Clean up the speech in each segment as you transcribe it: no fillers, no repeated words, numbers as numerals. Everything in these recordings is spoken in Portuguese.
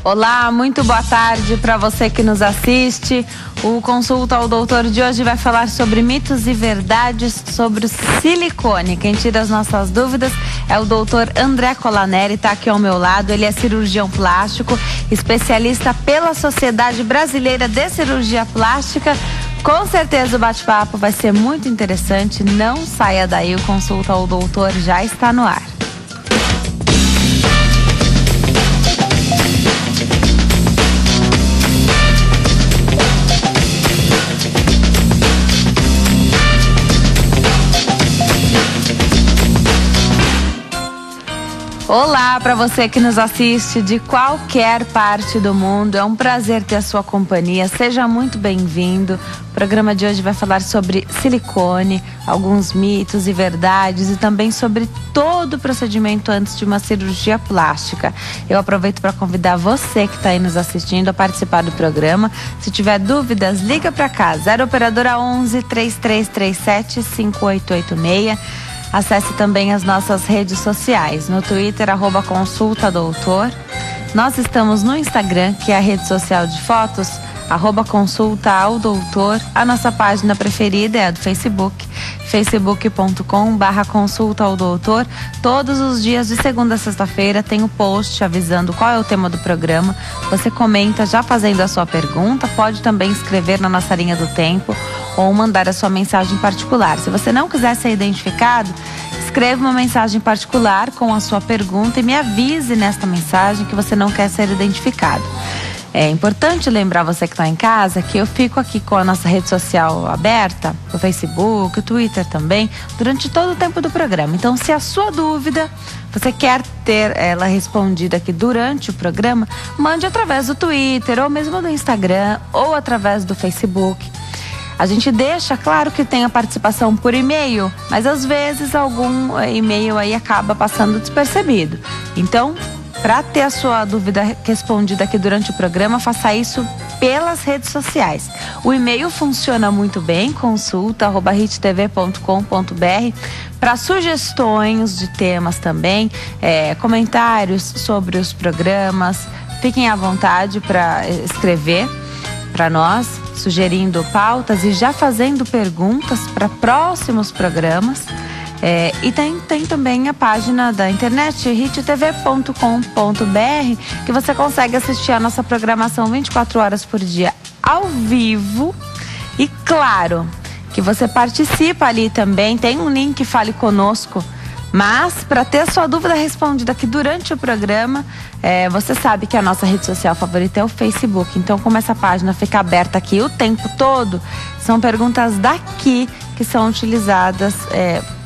Olá, muito boa tarde para você que nos assiste. O Consulta ao Doutor de hoje vai falar sobre mitos e verdades sobre o silicone. Quem tira as nossas dúvidas é o doutor André Colaneri, está aqui ao meu lado. Ele é cirurgião plástico, especialista pela Sociedade Brasileira de Cirurgia Plástica. Com certeza o bate-papo vai ser muito interessante. Não saia daí, o Consulta ao Doutor já está no ar. Olá para você que nos assiste de qualquer parte do mundo, é um prazer ter a sua companhia, seja muito bem-vindo. O programa de hoje vai falar sobre silicone, alguns mitos e verdades e também sobre todo o procedimento antes de uma cirurgia plástica. Eu aproveito para convidar você que está aí nos assistindo a participar do programa. Se tiver dúvidas, liga para cá, 0 operadora 11 3337 5886. Acesse também as nossas redes sociais, no Twitter, @consultadoutor. Nós estamos no Instagram, que é a rede social de fotos, @consultaaldoutor. A nossa página preferida é a do Facebook, facebook.com/consultaaldoutor. Todos os dias, de segunda a sexta-feira, tem um post avisando qual é o tema do programa. Você comenta já fazendo a sua pergunta, pode também escrever na nossa linha do tempo ou mandar a sua mensagem particular. Se você não quiser ser identificado, escreva uma mensagem particular com a sua pergunta e me avise nesta mensagem que você não quer ser identificado. É importante lembrar você que está em casa que eu fico aqui com a nossa rede social aberta, o Facebook, o Twitter também, durante todo o tempo do programa. Então, se a sua dúvida você quer ter ela respondida aqui durante o programa, mande através do Twitter, ou mesmo do Instagram, ou através do Facebook. A gente deixa, claro que tem a participação por e-mail, mas às vezes algum e-mail aí acaba passando despercebido. Então, para ter a sua dúvida respondida aqui durante o programa, faça isso pelas redes sociais. O e-mail funciona muito bem, consulta@hittv.com.br, para sugestões de temas também, comentários sobre os programas. Fiquem à vontade para escrever para nós, sugerindo pautas e já fazendo perguntas para próximos programas. E tem também a página da internet, hittv.com.br, que você consegue assistir a nossa programação 24 horas por dia ao vivo. E claro, que você participa ali também, tem um link Fale Conosco. Mas, para ter a sua dúvida respondida aqui durante o programa, você sabe que a nossa rede social favorita é o Facebook. Então, como essa página fica aberta aqui o tempo todo, são perguntas daqui que são utilizadas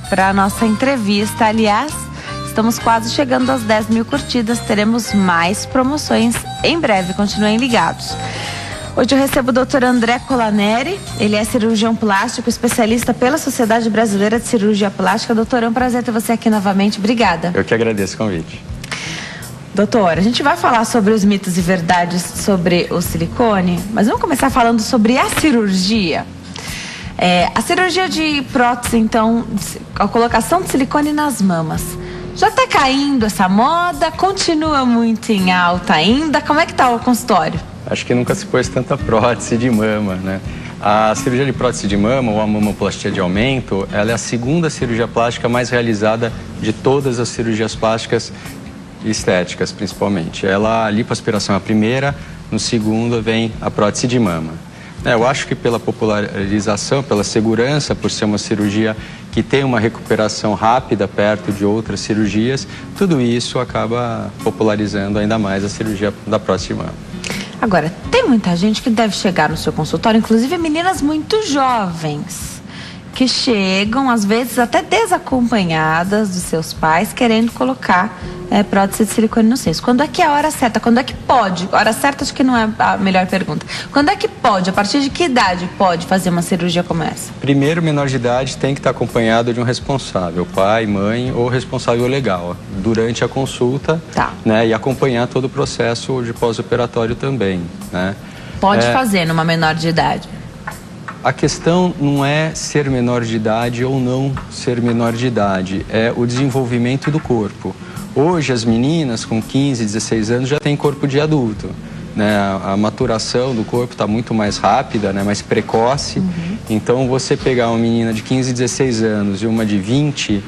para a nossa entrevista. Aliás, estamos quase chegando às 10 mil curtidas, teremos mais promoções em breve, continuem ligados. Hoje eu recebo o doutor André Colaneri, ele é cirurgião plástico, especialista pela Sociedade Brasileira de Cirurgia Plástica. Doutor, é um prazer ter você aqui novamente, obrigada. Eu que agradeço o convite. Doutor, a gente vai falar sobre os mitos e verdades sobre o silicone, mas vamos começar falando sobre a cirurgia. A cirurgia de prótese, então, a colocação de silicone nas mamas. Já está caindo essa moda? Continua muito em alta ainda? Como é que está o consultório? Acho que nunca se pôs tanta prótese de mama, né? A cirurgia de prótese de mama, ou a mamoplastia de aumento, ela é a segunda cirurgia plástica mais realizada de todas as cirurgias plásticas estéticas, principalmente. A lipoaspiração é a primeira, no segundo vem a prótese de mama. Eu acho que pela popularização, pela segurança, por ser uma cirurgia que tem uma recuperação rápida perto de outras cirurgias, tudo isso acaba popularizando ainda mais a cirurgia da prótese de mama. Agora, tem muita gente que deve chegar no seu consultório, inclusive meninas muito jovens, que chegam, às vezes até desacompanhadas dos seus pais, querendo colocar prótese de silicone no seio. Quando é que é a hora certa? Quando é que pode? A hora certa acho que não é a melhor pergunta. Quando é que pode? A partir de que idade pode fazer uma cirurgia como essa? Primeiro, menor de idade tem que estar acompanhado de um responsável, pai, mãe ou responsável legal, durante a consulta, né, e acompanhar todo o processo de pós-operatório também, né? Pode fazer numa menor de idade? A questão não é ser menor de idade ou não ser menor de idade, é o desenvolvimento do corpo. Hoje as meninas com 15, 16 anos já têm corpo de adulto, né? A maturação do corpo está muito mais rápida, né? Mais precoce. Então você pegar uma menina de 15, 16 anos e uma de 20,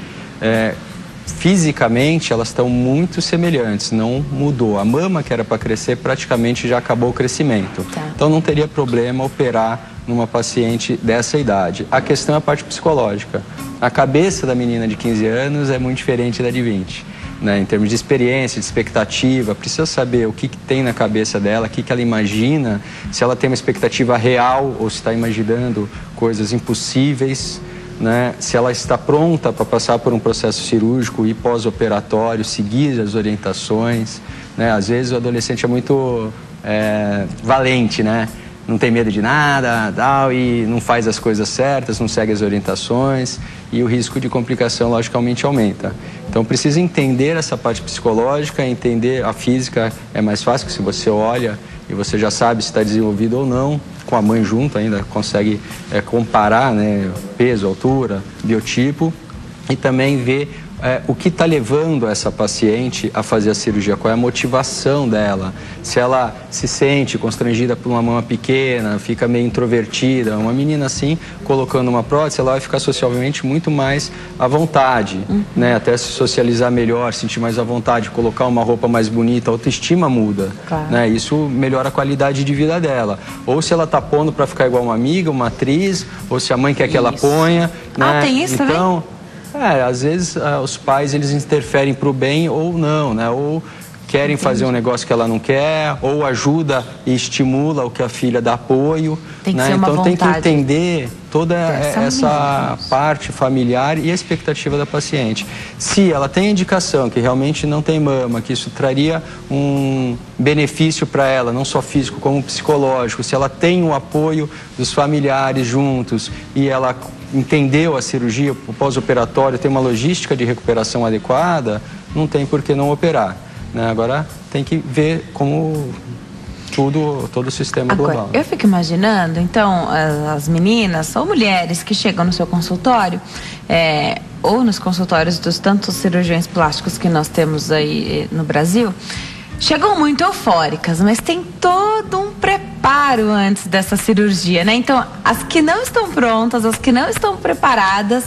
fisicamente elas estão muito semelhantes, não mudou. A mama que era para crescer praticamente já acabou o crescimento. Então não teria problema operar numa paciente dessa idade. A questão é a parte psicológica. A cabeça da menina de 15 anos é muito diferente da de 20. Né, em termos de experiência, de expectativa, precisa saber o que tem na cabeça dela, o que ela imagina, se ela tem uma expectativa real ou se está imaginando coisas impossíveis, né, se ela está pronta para passar por um processo cirúrgico e pós-operatório, seguir as orientações. Né, às vezes o adolescente é muito valente, né? Não tem medo de nada, tal, e não faz as coisas certas, não segue as orientações, e o risco de complicação logicamente aumenta. Então precisa entender essa parte psicológica, entender a física. É mais fácil que se você olha e você já sabe se está desenvolvido ou não, com a mãe junto ainda consegue comparar, né, peso, altura, biotipo, e também ver o que está levando essa paciente a fazer a cirurgia, qual é a motivação dela, se ela se sente constrangida por uma mama pequena, fica meio introvertida. Uma menina assim, colocando uma prótese, ela vai ficar socialmente muito mais à vontade, né? Até se socializar melhor, sentir mais à vontade, colocar uma roupa mais bonita, a autoestima muda, né? Isso melhora a qualidade de vida dela. Ou se ela está pondo para ficar igual uma amiga, uma atriz, ou se a mãe quer que ela ponha, né? Tem isso então, também? Às vezes os pais eles interferem para o bem ou não, né? Ou querem fazer um negócio que ela não quer, ou ajuda e estimula o que a filha dá apoio. Tem que né? ser uma então vontade. Tem que entender toda essa parte familiar e a expectativa da paciente. Se ela tem indicação que realmente não tem mama, que isso traria um benefício para ela, não só físico como psicológico, se ela tem o apoio dos familiares juntos e ela entendeu a cirurgia, o pós-operatório, tem uma logística de recuperação adequada, não tem por que não operar. Né? Agora tem que ver como todo o sistema global. Eu fico imaginando, então, as meninas ou mulheres que chegam no seu consultório, ou nos consultórios dos tantos cirurgiões plásticos que nós temos aí no Brasil, chegam muito eufóricas, mas tem todo um preparo antes dessa cirurgia, né? Então, as que não estão prontas, as que não estão preparadas,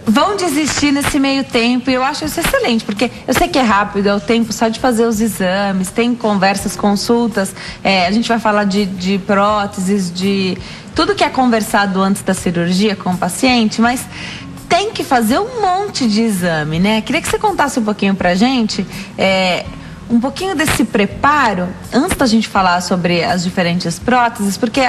vão desistir nesse meio tempo, e eu acho isso excelente, porque eu sei que é rápido, é o tempo só de fazer os exames, tem conversas, consultas, a gente vai falar de próteses, de tudo que é conversado antes da cirurgia com o paciente, mas tem que fazer um monte de exame, né? Queria que você contasse um pouquinho pra gente, um pouquinho desse preparo, antes da gente falar sobre as diferentes próteses, porque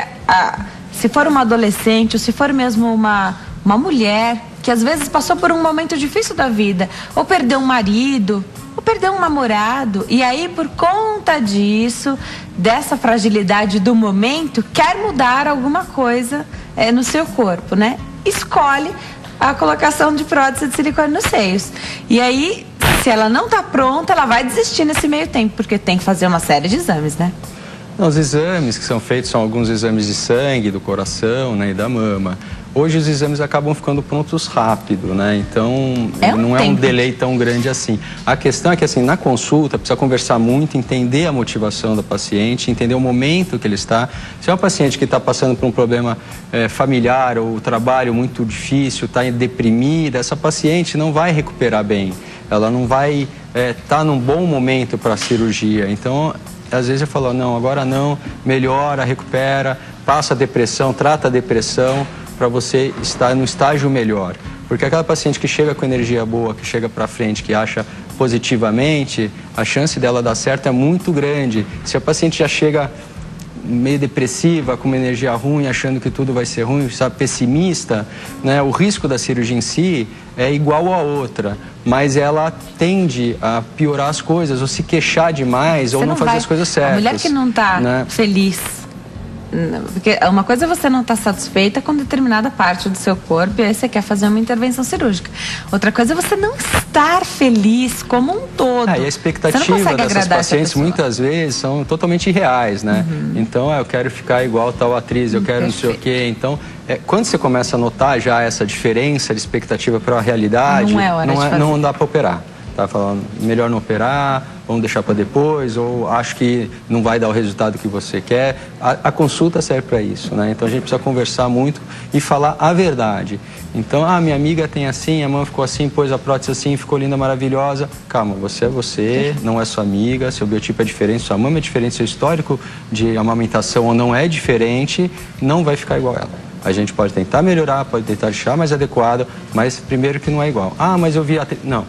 se for uma adolescente, ou se for mesmo uma mulher que às vezes passou por um momento difícil da vida, ou perdeu um marido, ou perdeu um namorado, e aí por conta disso, dessa fragilidade do momento, quer mudar alguma coisa no seu corpo, né? Escolhe a colocação de prótese de silicone nos seios. E aí, se ela não está pronta, ela vai desistir nesse meio tempo, porque tem que fazer uma série de exames, né? Os exames que são feitos são alguns exames de sangue, do coração, né, e da mama. Hoje os exames acabam ficando prontos rápido, né? Então não é um delay tão grande assim. A questão é que assim, na consulta precisa conversar muito, entender a motivação da paciente, entender o momento que ele está. Se é uma paciente que está passando por um problema familiar ou trabalho muito difícil, está deprimida, essa paciente não vai recuperar bem. Ela não vai estar num bom momento para a cirurgia. Então, às vezes eu falo, não, agora não, melhora, recupera, passa a depressão, trata a depressão, para você estar no estágio melhor. Porque aquela paciente que chega com energia boa, que chega para frente, que acha positivamente, a chance dela dar certo é muito grande. Se a paciente já chega meio depressiva, com uma energia ruim, achando que tudo vai ser ruim, sabe, pessimista, né, o risco da cirurgia em si é igual a outra, mas ela tende a piorar as coisas, ou se queixar demais, ou não fazer as coisas certas. A mulher que não está feliz, porque uma coisa é você não estar satisfeita com determinada parte do seu corpo e aí você quer fazer uma intervenção cirúrgica. Outra coisa é você não estar feliz como um todo. E a expectativa dessas pacientes muitas vezes são totalmente irreais, né? Então, eu quero ficar igual tal atriz, eu quero não sei o quê. Então, quando você começa a notar já essa diferença de expectativa para a realidade, não dá para operar. tá falando, melhor não operar, vamos deixar para depois, ou acho que não vai dar o resultado que você quer. A consulta serve para isso, né? Então a gente precisa conversar muito e falar a verdade. Então, minha amiga tem assim, a mãe ficou assim, pôs a prótese assim, ficou linda, maravilhosa. Calma, você é você, não é sua amiga, seu biotipo é diferente, sua mama é diferente, seu histórico de amamentação ou não é diferente, não vai ficar igual ela. A gente pode tentar melhorar, pode tentar deixar mais adequado, mas primeiro que não é igual. Mas eu vi... Não.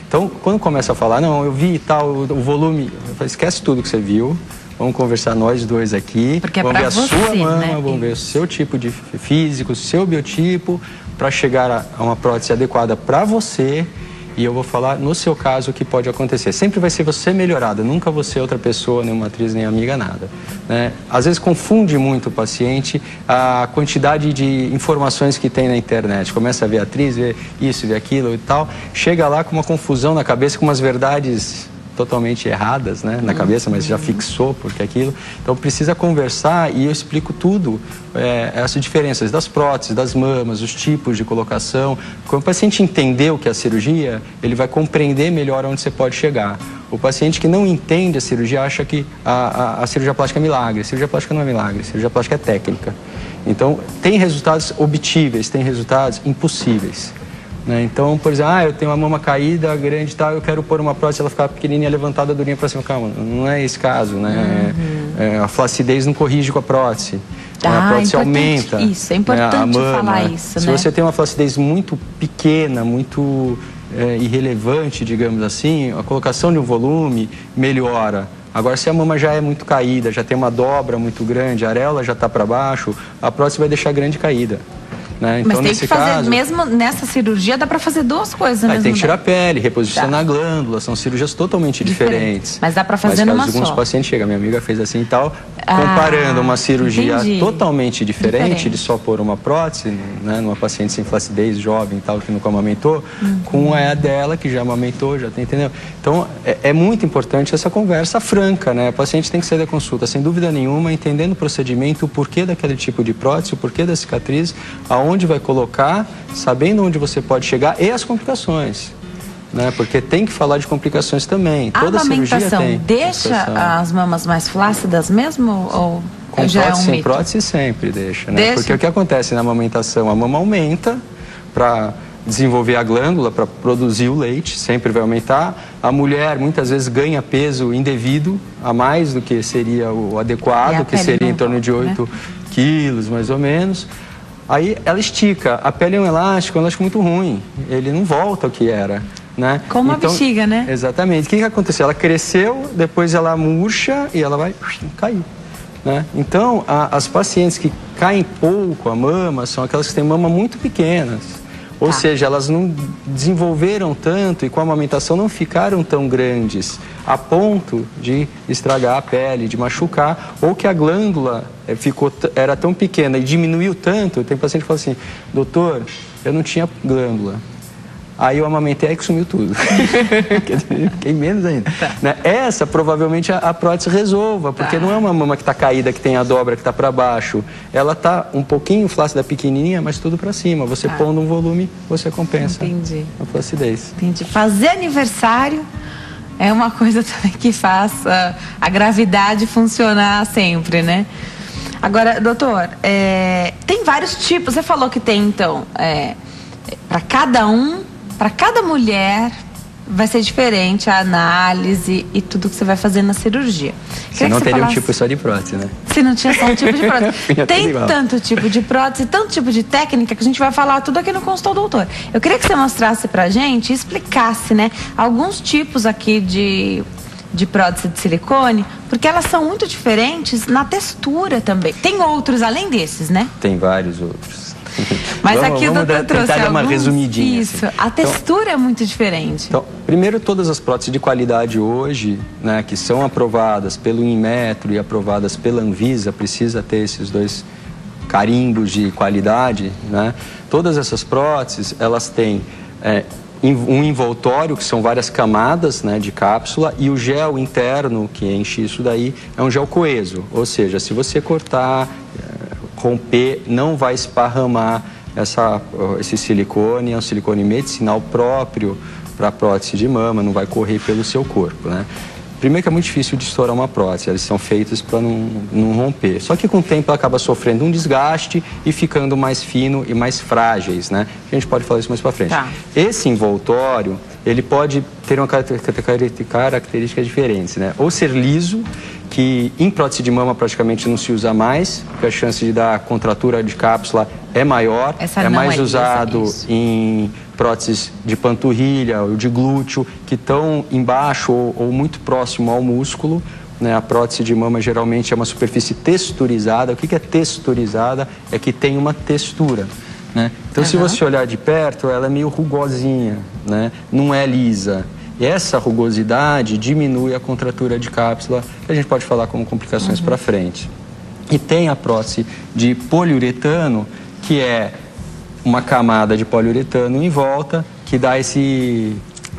Então, quando começa a falar, não, eu vi tal, o volume... Eu falo, esquece tudo que você viu. Vamos conversar nós dois aqui. Porque vamos ver a sua mama, né? vamos ver o seu tipo de físico, o seu biotipo, para chegar a uma prótese adequada para você. E eu vou falar, no seu caso, o que pode acontecer. Sempre vai ser você melhorada, nunca você outra pessoa, nem uma atriz, nem amiga, nada. Né? Às vezes confunde muito o paciente a quantidade de informações que tem na internet. Começa a ver atriz, ver isso, ver aquilo e tal. Chega lá com uma confusão na cabeça, com umas verdades totalmente erradas, né, na cabeça, mas já fixou porque aquilo. Então precisa conversar e eu explico tudo, essas diferenças das próteses, das mamas, os tipos de colocação. Quando o paciente entender o que é a cirurgia, ele vai compreender melhor onde você pode chegar. O paciente que não entende a cirurgia acha que a cirurgia plástica é milagre. A cirurgia plástica não é milagre, a cirurgia plástica é técnica. Então tem resultados obtíveis, tem resultados impossíveis. Né? Então, por exemplo, eu tenho uma mama caída, grande e tal, eu quero pôr uma prótese, ela ficar pequenininha, levantada, durinha para cima. Calma, não é esse caso, né? A flacidez não corrige com a prótese. A prótese aumenta. Isso, é importante a mama, falar isso, Se você tem uma flacidez muito pequena, muito irrelevante, digamos assim, a colocação de um volume melhora. Agora, se a mama já é muito caída, já tem uma dobra muito grande, a areola já está para baixo, a prótese vai deixar grande caída. Né? Então, mas tem que fazer, mesmo nessa cirurgia, dá para fazer duas coisas, né? Tem que tirar a pele, reposicionar a glândula, são cirurgias totalmente diferentes. Mas dá para fazer numa só. Alguns pacientes chegam, minha amiga fez assim e tal, comparando uma cirurgia totalmente diferente de só pôr uma prótese, né, numa paciente sem flacidez, jovem e tal, que nunca amamentou, com a dela, que já amamentou, já tem, entendeu? Então, é muito importante essa conversa franca, né? O paciente tem que sair da consulta, sem dúvida nenhuma, entendendo o procedimento, o porquê daquele tipo de prótese, o porquê da cicatriz, onde vai colocar, sabendo onde você pode chegar e as complicações, né? Porque tem que falar de complicações também. Toda cirurgia tem. Deixa as mamas mais flácidas mesmo ou com já prótese, é um sem mito? prótese sempre deixa, né? Porque o que acontece na amamentação, a mama aumenta para desenvolver a glândula, para produzir o leite, sempre vai aumentar. A mulher muitas vezes ganha peso indevido, a mais do que seria o adequado, que seria em torno de 8 quilos, mais ou menos. Aí ela estica, a pele é um elástico muito ruim, ele não volta ao que era, né? Como então, a bexiga, né? Exatamente. O que aconteceu? Ela cresceu, depois ela murcha e ela vai cair, né? Então, as pacientes que caem pouco a mama são aquelas que têm mama muito pequenas. Ou seja, elas não desenvolveram tanto e com a amamentação não ficaram tão grandes a ponto de estragar a pele, de machucar, ou que a glândula era tão pequena e diminuiu tanto. Tem paciente que fala assim, doutor, eu não tinha glândula. Aí eu amamentei e que sumiu tudo. Fiquei menos ainda. Né? Essa, provavelmente, a prótese resolva, porque não é uma mama que está caída, que tem a dobra, que está para baixo. Ela está um pouquinho flácida, pequenininha, mas tudo para cima. Você pondo um volume, você compensa a flacidez. Entendi. Fazer aniversário é uma coisa também que faz a gravidade funcionar sempre, né? Agora, doutor, tem vários tipos. Você falou que tem, então, para cada mulher vai ser diferente a análise e tudo que você vai fazer na cirurgia. Se não teria um tipo só de prótese, né? Se não tinha só um tipo de prótese. Tem tanto tipo de prótese, tanto tipo de técnica que a gente vai falar tudo aqui no Consultório Doutor. Eu queria que você mostrasse pra gente e explicasse, né, alguns tipos aqui de prótese de silicone, porque elas são muito diferentes na textura também. Tem outros além desses, né? Tem vários outros. Mas aqui o doutor trouxe alguns, uma resumidinha. Isso, assim. a textura é muito diferente. Então, primeiro, todas as próteses de qualidade hoje, né, que são aprovadas pelo Inmetro e aprovadas pela Anvisa, precisa ter esses dois carimbos de qualidade, né? Todas essas próteses, elas têm um envoltório, que são várias camadas, né, de cápsula, e o gel interno, que enche isso daí, é um gel coeso. Ou seja, se você cortar, romper, não vai esparramar esse silicone. É um silicone medicinal próprio para a prótese de mama, não vai correr pelo seu corpo, né? Primeiro que é muito difícil de estourar uma prótese, elas são feitas para não romper. Só que com o tempo ela acaba sofrendo um desgaste e ficando mais fino e mais frágeis, né? A gente pode falar isso mais para frente. Tá. Esse envoltório, ele pode ter uma características diferentes, né? Ou ser liso, que em prótese de mama praticamente não se usa mais, porque a chance de dar contratura de cápsula é maior, é mais usado em próteses de panturrilha ou de glúteo, que estão embaixo ou muito próximo ao músculo, né? A prótese de mama geralmente é uma superfície texturizada. O que é texturizada? É que tem uma textura, né? Então, se você olhar de perto, ela é meio rugosinha, né? Não é lisa. E essa rugosidade diminui a contratura de cápsula, que a gente pode falar como complicações para frente. E tem a prótese de poliuretano, que é uma camada de poliuretano em volta, que dá esse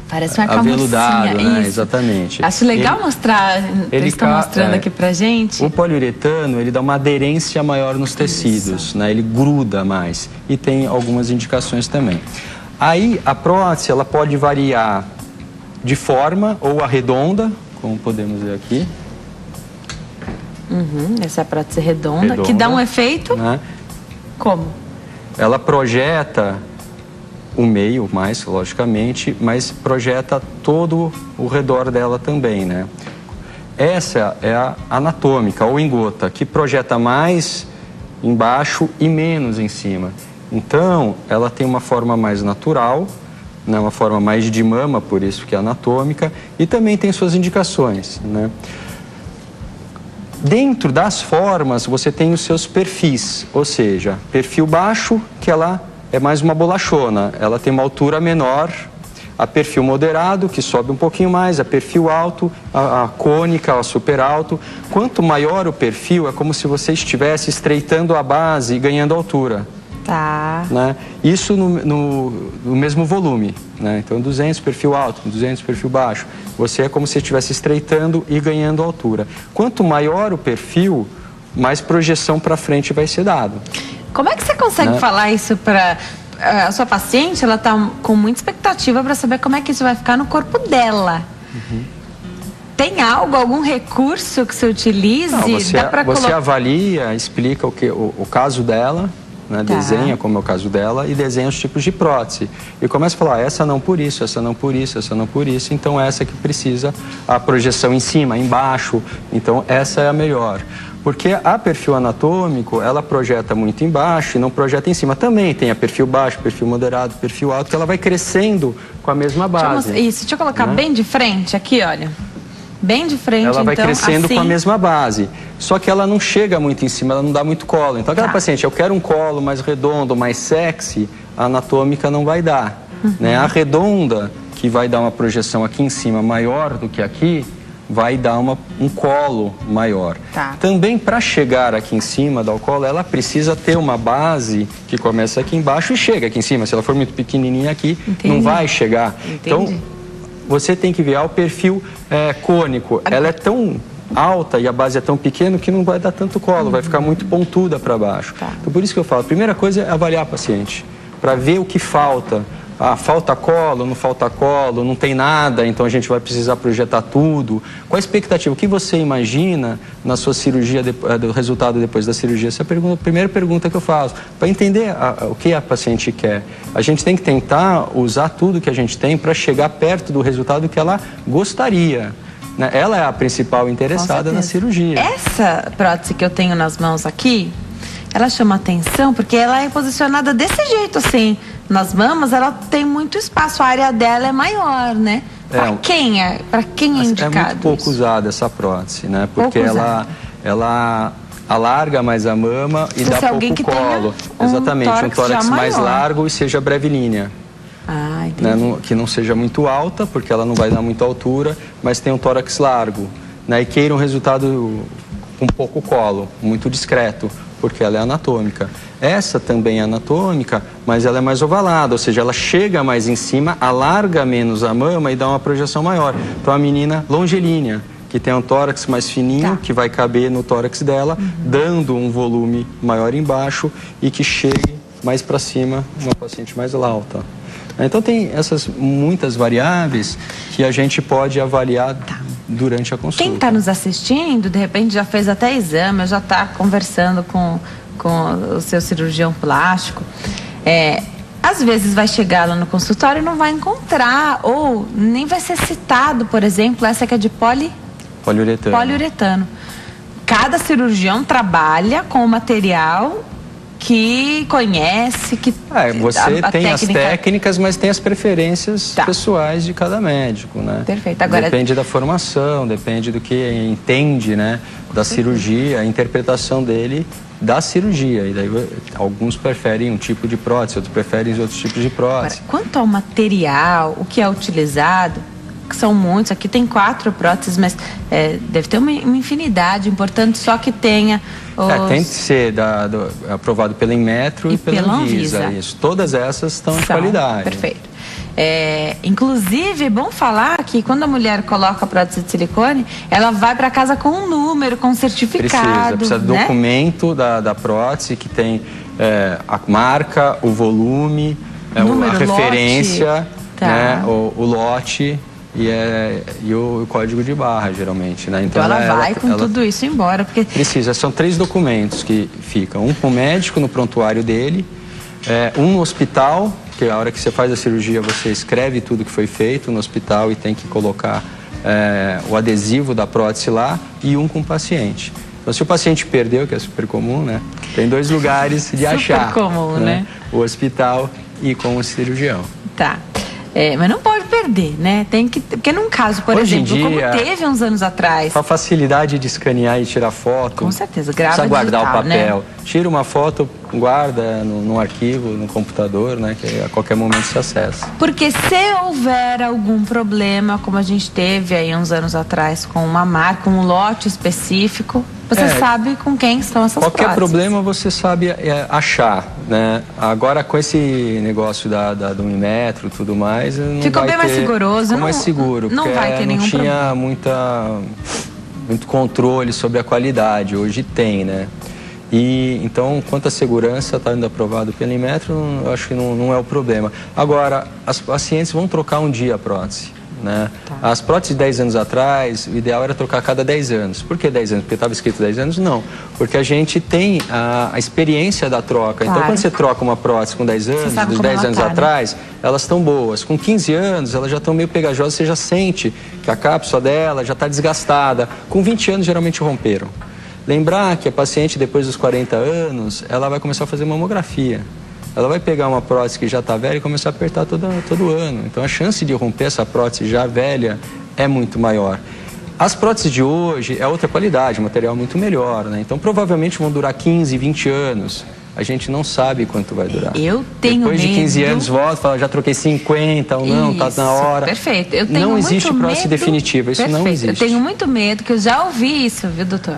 parece uma aveludado, né? Isso. Exatamente. Acho legal mostrar, eles estão mostrando aqui pra gente. O poliuretano, ele dá uma aderência maior nos tecidos, né? Ele gruda mais. E tem algumas indicações também. Aí, a prótese, ela pode variar de forma ou arredonda, como podemos ver aqui. Essa é a prótese redonda, que dá um efeito, né? Como? Ela projeta o meio mais, logicamente, mas projeta todo o redor dela também, né? Essa é a anatômica, ou em gota, que projeta mais embaixo e menos em cima. Então, ela tem uma forma mais natural, né? Uma forma mais de mama, por isso que é anatômica, e também tem suas indicações, né? Dentro das formas, você tem os seus perfis, ou seja, perfil baixo, que ela é mais uma bolachona, ela tem uma altura menor, a perfil moderado, que sobe um pouquinho mais, a perfil alto, a cônica, a super alto. Quanto maior o perfil, é como se você estivesse estreitando a base e ganhando altura. Tá. Né? Isso no mesmo volume, né? Então 200 perfil alto, 200 perfil baixo. Você é como se estivesse estreitando e ganhando altura. Quanto maior o perfil, mais projeção para frente vai ser dado. Como é que você consegue falar isso para a sua paciente? Ela está com muita expectativa para saber como é que isso vai ficar no corpo dela. Tem algum recurso que você utilize? Não, você avalia, explica o caso dela, né? Desenha como é o caso dela e desenha os tipos de prótese. E começa a falar, essa não por isso, essa não por isso, essa não por isso. Então essa que precisa a projeção em cima, embaixo. Então essa é a melhor. Porque a perfil anatômico, ela projeta muito embaixo e não projeta em cima. Também tem a perfil baixo, perfil moderado, perfil alto, que ela vai crescendo com a mesma base. Deixa eu colocar bem de frente aqui, olha. Bem de frente, ela vai então, crescendo assim, com a mesma base. Só que ela não chega muito em cima, ela não dá muito colo. Então aquela paciente, eu quero um colo mais redondo, mais sexy, a anatômica não vai dar. Né? A redonda, que vai dar uma projeção aqui em cima maior do que aqui, vai dar um colo maior. Também para chegar aqui em cima, dar o colo, ela precisa ter uma base que começa aqui embaixo e chega aqui em cima. Se ela for muito pequenininha aqui, não vai chegar. Então, você tem que ver o perfil cônico. Ela é tão alta e a base é tão pequena que não vai dar tanto colo, vai ficar muito pontuda para baixo. Então, por isso que eu falo, a primeira coisa é avaliar a paciente, para ver o que falta. Falta colo, não tem nada, então a gente vai precisar projetar tudo. Qual a expectativa? O que você imagina na sua cirurgia, do resultado depois da cirurgia? Essa é a primeira pergunta que eu faço. Para entender o que a paciente quer. A gente tem que tentar usar tudo que a gente tem para chegar perto do resultado que ela gostaria. Né? Ela é a principal interessada na cirurgia. Essa prótese que eu tenho nas mãos aqui, ela chama atenção porque ela é posicionada desse jeito, assim. Nas mamas, ela tem muito espaço, a área dela é maior, né? Para quem é indicado? É muito pouco usada essa prótese, né? Porque ela alarga mais a mama e dá pouco colo. Exatamente, um tórax mais largo e seja brevilínea. Né? Que não seja muito alta, porque ela não vai dar muita altura, mas tem um tórax largo. Né? E queira um resultado com pouco colo, muito discreto, porque ela é anatômica. Essa também é anatômica, mas ela é mais ovalada, ou seja, ela chega mais em cima, alarga menos a mama e dá uma projeção maior. Então, a menina longilínea, que tem um tórax mais fininho, que vai caber no tórax dela, dando um volume maior embaixo e que chegue mais para cima, uma paciente mais alta. Então tem essas muitas variáveis que a gente pode avaliar durante a consulta. Quem está nos assistindo, de repente já fez até exame, já está conversando com o seu cirurgião plástico, às vezes vai chegar lá no consultório e não vai encontrar, ou nem vai ser citado, por exemplo, essa que é de poliuretano. Cada cirurgião trabalha com o material que conhece, que você tem as técnicas, mas tem as preferências pessoais de cada médico, né? Perfeito. Agora, depende da formação, depende do que entende, né, da cirurgia, a interpretação dele da cirurgia. E daí alguns preferem um tipo de prótese, outros preferem outros tipos de prótese. Agora, quanto ao material, o que é utilizado, que são muitos, aqui tem 4 próteses, mas deve ter uma infinidade, importante só que tenha tem que ser aprovado pela Inmetro e pela Anvisa. Isso. Todas essas estão de qualidade. Perfeito. Inclusive, é bom falar que quando a mulher coloca a prótese de silicone, ela vai para casa com um número, com um certificado. Precisa do documento da prótese que tem a marca, o volume, a referência, né, o lote e o código de barra, geralmente, né? Então ela vai com tudo isso embora, porque precisa. São 3 documentos que ficam: um com o médico no prontuário dele, um no hospital, que a hora que você faz a cirurgia você escreve tudo que foi feito no hospital e tem que colocar o adesivo da prótese lá, e um com o paciente. Então, se o paciente perdeu, que é super comum, né? Tem 2 lugares de achar. Super comum, né? O hospital e com o cirurgião. Tá. Mas não pode perder, né? Tem que, porque num caso, por Hoje exemplo, em dia, como teve uns anos atrás, com a facilidade de escanear e tirar foto, com certeza, grava precisa guardar digital, o papel, né? Tira uma foto, guarda no arquivo, no computador, né? Que a qualquer momento se acessa. Porque se houver algum problema, como a gente teve aí uns anos atrás com uma marca, um lote específico, você sabe com quem estão essas próteses. Qualquer problema você sabe achar, né? Agora com esse negócio do Inmetro e tudo mais, não ficou bem mais rigoroso, ficou mais seguro, não porque vai ter nenhum problema. Não tinha muito controle sobre a qualidade. Hoje tem, né? E então, quanto à segurança, está indo aprovado pelo Inmetro, eu acho que não é o problema. Agora, as pacientes vão trocar um dia a prótese, né? As próteses de 10 anos atrás, o ideal era trocar a cada 10 anos. Por que 10 anos? Porque estava escrito 10 anos? Não. Porque a gente tem a experiência da troca. Então, quando você troca uma prótese com 10 anos, dos 10 anos atrás, elas estão boas. Com 15 anos, elas já estão meio pegajosas, você já sente que a cápsula dela já está desgastada. Com 20 anos, geralmente romperam. Lembrar que a paciente, depois dos 40 anos, ela vai começar a fazer mamografia. Ela vai pegar uma prótese que já está velha e começar a apertar todo ano. Então, a chance de romper essa prótese já velha é muito maior. As próteses de hoje é outra qualidade, o material é muito melhor, né? Então, provavelmente vão durar 15, 20 anos. A gente não sabe quanto vai durar. Eu tenho Depois de 15 medo... anos, volta e fala, já troquei 50 ou não, está na hora. Perfeito. Eu tenho não existe muito prótese medo... definitiva, isso Perfeito. não existe. Eu tenho muito medo, que eu já ouvi isso, viu, doutor?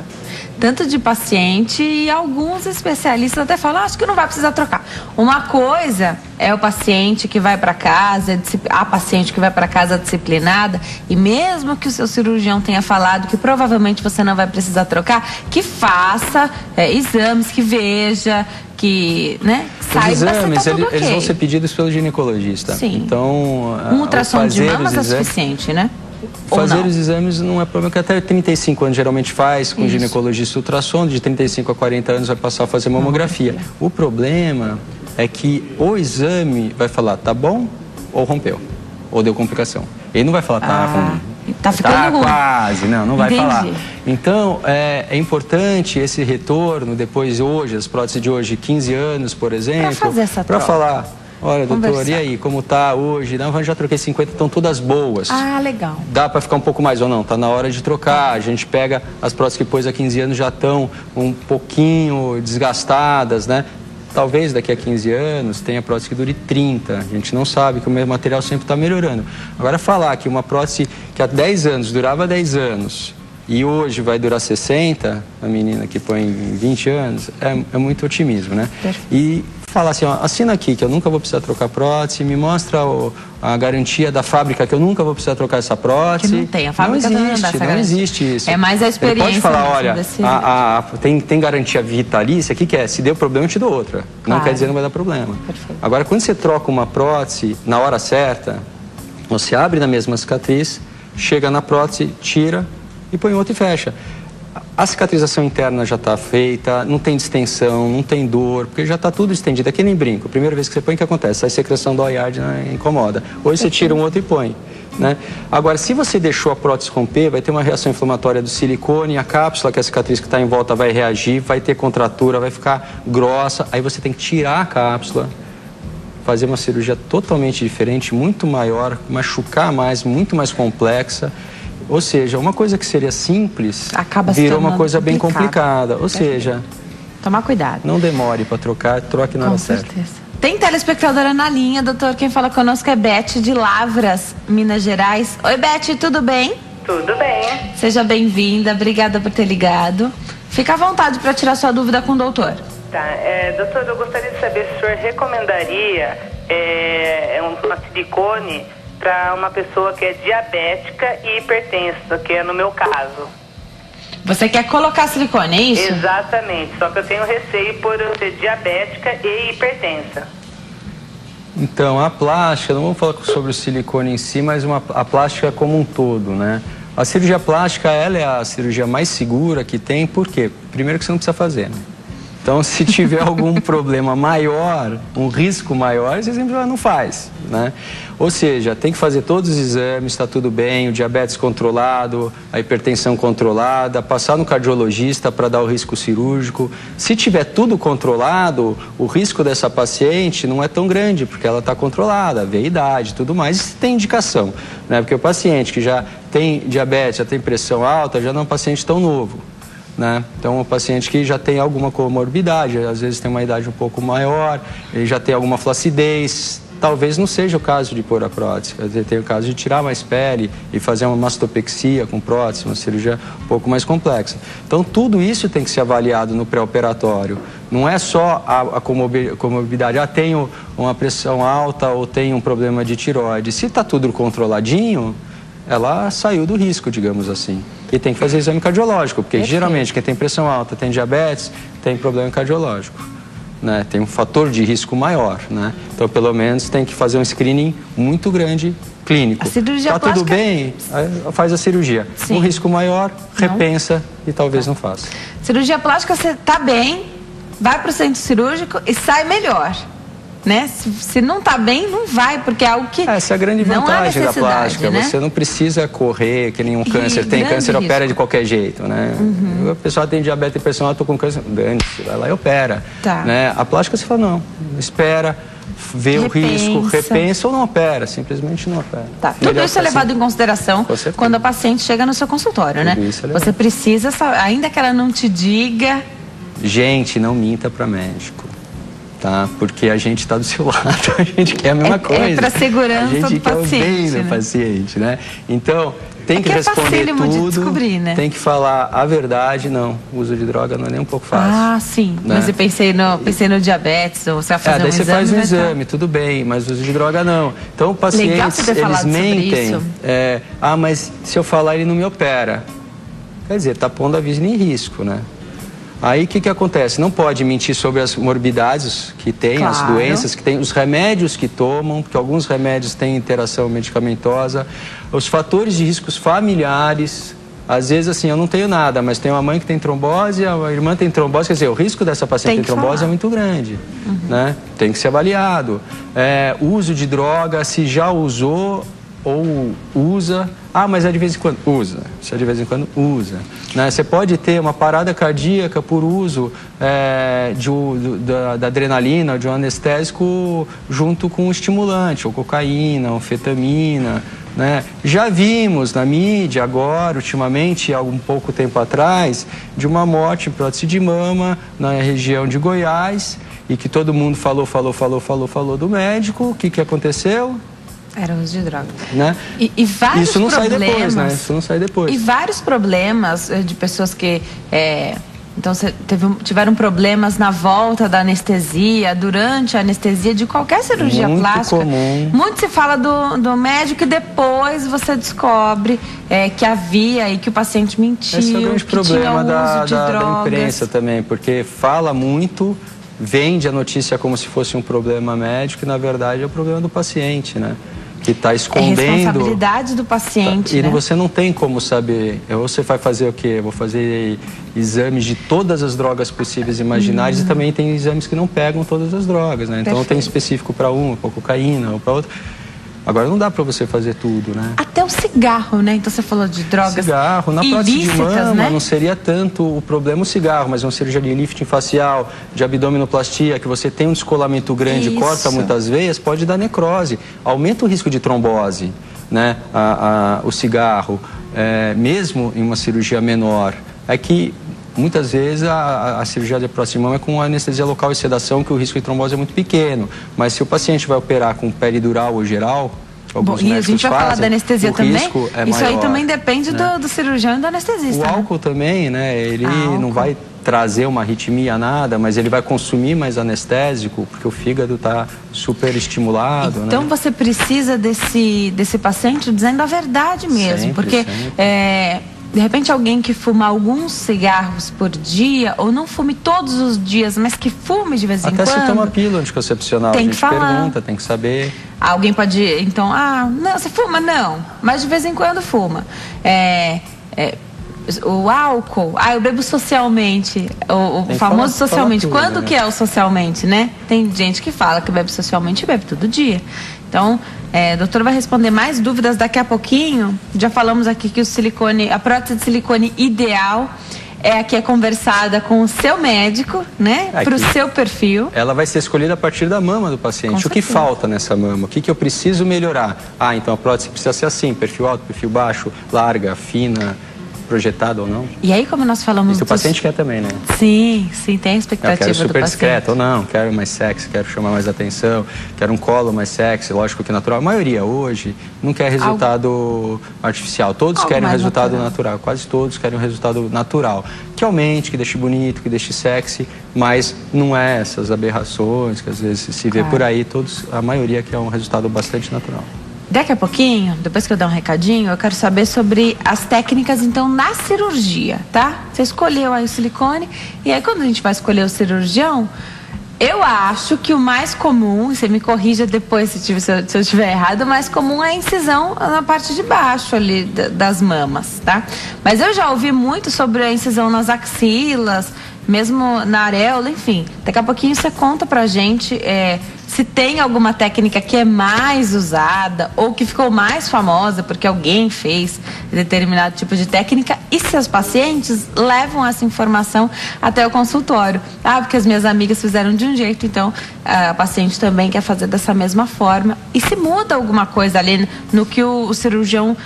Tanto de paciente e alguns especialistas até falam, acho que não vai precisar trocar. Uma coisa é o paciente que vai para casa, a paciente que vai para casa disciplinada, e mesmo que o seu cirurgião tenha falado que provavelmente você não vai precisar trocar, que faça exames, que veja, que, né, saiba. Os exames, se tá tudo eles vão ser pedidos pelo ginecologista. Sim. Então, um ultrassom de mamas é suficiente, né? Fazer os exames não é problema, que até 35 anos geralmente faz com ginecologista ultrassom, de 35 a 40 anos vai passar a fazer mamografia. O problema é que o exame vai falar, tá bom ou rompeu, ou deu complicação. Ele não vai falar, tá ficando ruim. Quase, não vai Entendi. falar. Então, é importante esse retorno, depois hoje, as próteses de hoje, 15 anos, por exemplo, para falar... Olha, doutor, e aí, como tá hoje? Não, já troquei 50, estão todas boas. Ah, legal. Dá para ficar um pouco mais ou não? Tá na hora de trocar. A gente pega as próteses que pôs há 15 anos, já estão um pouquinho desgastadas, né? Talvez daqui a 15 anos tenha prótese que dure 30. A gente não sabe, que o meu material sempre está melhorando. Agora, falar que uma prótese que há 10 anos durava 10 anos e hoje vai durar 60, a menina que põe 20 anos, é muito otimismo, né? Perfeito. E falar assim, ó, assina aqui que eu nunca vou precisar trocar prótese, me mostra a garantia da fábrica que eu nunca vou precisar trocar essa prótese. Que não tem, a fábrica não existe isso. É mais a experiência. Ele pode falar, olha, tem garantia vitalícia, o que é? Se deu problema, eu te dou outra. Não quer dizer que não vai dar problema. Perfeito. Agora, quando você troca uma prótese na hora certa, você abre na mesma cicatriz, chega na prótese, tira e põe outra e fecha. A cicatrização interna já está feita, não tem distensão, não tem dor, porque já está tudo estendido. É que nem brinco. Primeira vez que você põe, o que acontece? A secreção dói, arde, incomoda. Hoje você tira um outro e põe. Né? Agora, se você deixou a prótese romper, vai ter uma reação inflamatória do silicone, a cápsula, que é a cicatriz que está em volta, vai reagir, vai ter contratura, vai ficar grossa. Aí você tem que tirar a cápsula, fazer uma cirurgia totalmente diferente, muito maior, machucar mais, muito mais complexa. Ou seja, uma coisa que seria simples virou uma coisa bem complicada. Ou seja, tomar cuidado. Não demore para trocar, troque na hora certa. Com certeza. Tem telespectadora na linha, doutor. Quem fala conosco é Beth de Lavras, Minas Gerais. Oi, Beth, tudo bem? Tudo bem. Seja bem-vinda, obrigada por ter ligado. Fica à vontade para tirar sua dúvida com o doutor. Tá, doutor, eu gostaria de saber se o senhor recomendaria uma silicone para uma pessoa que é diabética e hipertensa, que é no meu caso. Você quer colocar silicone, é isso? Exatamente, só que eu tenho receio por eu ser diabética e hipertensa. Então, a plástica, não vamos falar sobre o silicone em si, mas a plástica como um todo, né? A cirurgia plástica, ela é a cirurgia mais segura que tem, por quê? Primeiro que você não precisa fazer, né? Então, se tiver algum problema maior, um risco maior, você sempre não faz, né? Ou seja, tem que fazer todos os exames, está tudo bem, o diabetes controlado, a hipertensão controlada, passar no cardiologista para dar o risco cirúrgico. Se tiver tudo controlado, o risco dessa paciente não é tão grande, porque ela está controlada, vê a idade e tudo mais, e tem indicação, né? Porque o paciente que já tem diabetes, já tem pressão alta, já não é um paciente tão novo. Né? Então, o paciente que já tem alguma comorbidade, às vezes tem uma idade um pouco maior, ele já tem alguma flacidez, talvez não seja o caso de pôr a prótese, tem o caso de tirar mais pele e fazer uma mastopexia com prótese, uma cirurgia um pouco mais complexa. Então, tudo isso tem que ser avaliado no pré-operatório. Não é só a comorbidade, tenho uma pressão alta ou tenho um problema de tireoide. Se está tudo controladinho, ela saiu do risco, digamos assim. E tem que fazer exame cardiológico, porque geralmente quem tem pressão alta, tem diabetes, tem problema cardiológico, né? Tem um fator de risco maior, né? Então, pelo menos, tem que fazer um screening muito grande clínico. A cirurgia tá plástica... tudo bem, faz a cirurgia. Sim. Um risco maior, repensa e talvez não faça. Cirurgia plástica, você tá bem, vai para o centro cirúrgico e sai melhor. Né? Se não está bem, não vai, porque é algo que essa é a grande vantagem da plástica, né? Você não precisa correr que nenhum câncer. Tem câncer, opera de qualquer jeito, né? A pessoa tem diabetes e pressão alta, tô com câncer, dane-se, vai lá e opera. Tá. Né? A plástica você fala, não, espera, vê o risco, repensa ou não opera, simplesmente não opera. Tá. Tudo isso é levado em consideração quando a paciente chega no seu consultório, né? Você precisa saber, ainda que ela não te diga... Gente, não minta para médico. Tá? Porque a gente está do seu lado, a gente quer a mesma coisa. É para segurança do paciente. A gente quer o bem do paciente, né? Então, tem que responder tudo, de descobrir, né? Tem que falar a verdade, não. O uso de droga não é nem um pouco fácil. Ah, sim. Né? Mas eu pensei no diabetes, ou você vai fazer daí você faz um exame, tá? tudo bem, mas o uso de droga não. Então, pacientes, eles mentem. Mas se eu falar, ele não me opera. Quer dizer, tá pondo a vida em risco, né? Aí o que acontece? Não pode mentir sobre as morbidades que tem, as doenças que tem, os remédios que tomam, porque alguns remédios têm interação medicamentosa, os fatores de riscos familiares. Às vezes, assim, eu não tenho nada, mas tenho uma mãe que tem trombose, a irmã tem trombose, quer dizer, o risco dessa paciente ter trombose é muito grande, né? Tem que ser avaliado. Uso de droga, se já usou ou usa... mas é de vez em quando. Usa. Se é de vez em quando, usa. Né? Você pode ter uma parada cardíaca por uso da adrenalina, de um anestésico junto com um estimulante, ou cocaína, ou anfetamina. Né? Já vimos na mídia agora, ultimamente, há um pouco tempo atrás, de uma morte em prótese de mama na região de Goiás, e que todo mundo falou do médico. O que aconteceu? Era uso de droga. Né? E vários Isso não problemas, sai depois, né? Isso não sai depois. E vários problemas de pessoas que Então, tiveram problemas na volta da anestesia, durante a anestesia de qualquer cirurgia plástica. Muito comum. Muito se fala do médico e depois você descobre que havia e que o paciente mentiu. Esse é o grande problema da drogas. imprensa também, porque fala muito, vende a notícia como se fosse um problema médico e, na verdade, é o problema do paciente, né? Que está escondendo. É responsabilidade do paciente, E né? você não tem como saber. Você vai fazer o quê? Eu vou fazer exames de todas as drogas possíveis e imaginárias e também tem exames que não pegam todas as drogas, né? Então Perfeito. tem específico para uma, para cocaína ou para outra. Agora não dá para você fazer tudo, né? Até o cigarro, né? Então você falou de drogas Cigarro, na prótese de mama, né? não seria tanto o problema o cigarro, mas uma cirurgia de lifting facial, de abdominoplastia, que você tem um descolamento grande, corta muitas veias, pode dar necrose, aumenta o risco de trombose, né? O cigarro, mesmo em uma cirurgia menor, é que muitas vezes a cirurgia de prótese de mama é com anestesia local e sedação, que o risco de trombose é muito pequeno. Mas se o paciente vai operar com peridural ou geral, alguns e a gente vai falar da anestesia também? Risco é isso maior, aí também depende, né? do cirurgião e do anestesista. O álcool também, né? Ele não vai trazer uma arritmia, nada, mas ele vai consumir mais anestésico, porque o fígado está super estimulado. Então, né? Você precisa desse paciente dizendo a verdade mesmo, sempre, porque... de repente alguém que fuma alguns cigarros por dia, ou não fume todos os dias, mas que fume de vez em quando... Até se toma pílula anticoncepcional, tem a gente que falar. pergunta, tem que saber. Alguém pode, então, não, você fuma? Não, mas de vez em quando fuma. O álcool, eu bebo socialmente, o famoso socialmente. Tudo, Quando né? que é o socialmente, né? Tem gente que fala que bebe socialmente e bebe todo dia. Então, o doutor vai responder mais dúvidas daqui a pouquinho. Já falamos aqui que a prótese de silicone ideal é a que é conversada com o seu médico, né? Para o seu perfil. Ela vai ser escolhida a partir da mama do paciente. O que falta nessa mama? O que eu preciso melhorar? Então a prótese precisa ser assim, perfil alto, perfil baixo, larga, fina, projetada ou não. E aí, como nós falamos... Isso o paciente quer também, né? Sim, tem a expectativa do paciente. Eu quero super discreto ou não, quero mais sexy, quero chamar mais atenção, quero um colo mais sexy, lógico que natural. A maioria hoje não quer resultado artificial. Todos querem um resultado natural. Quase todos querem um resultado natural. Que aumente, que deixe bonito, que deixe sexy, mas não é essas aberrações que às vezes se vê por aí. A maioria quer um resultado bastante natural. Daqui a pouquinho, depois que eu der um recadinho, eu quero saber sobre as técnicas, então, na cirurgia, tá? Você escolheu aí o silicone, e aí quando a gente vai escolher o cirurgião, eu acho que o mais comum, você me corrija depois se eu estiver errado, o mais comum é a incisão na parte de baixo ali das mamas, tá? Mas eu já ouvi muito sobre a incisão nas axilas, mesmo na areola, enfim. Daqui a pouquinho você conta pra gente se tem alguma técnica que é mais usada ou que ficou mais famosa porque alguém fez determinado tipo de técnica e se os pacientes levam essa informação até o consultório. Porque as minhas amigas fizeram de um jeito, então a paciente também quer fazer dessa mesma forma. E se muda alguma coisa ali no que o cirurgião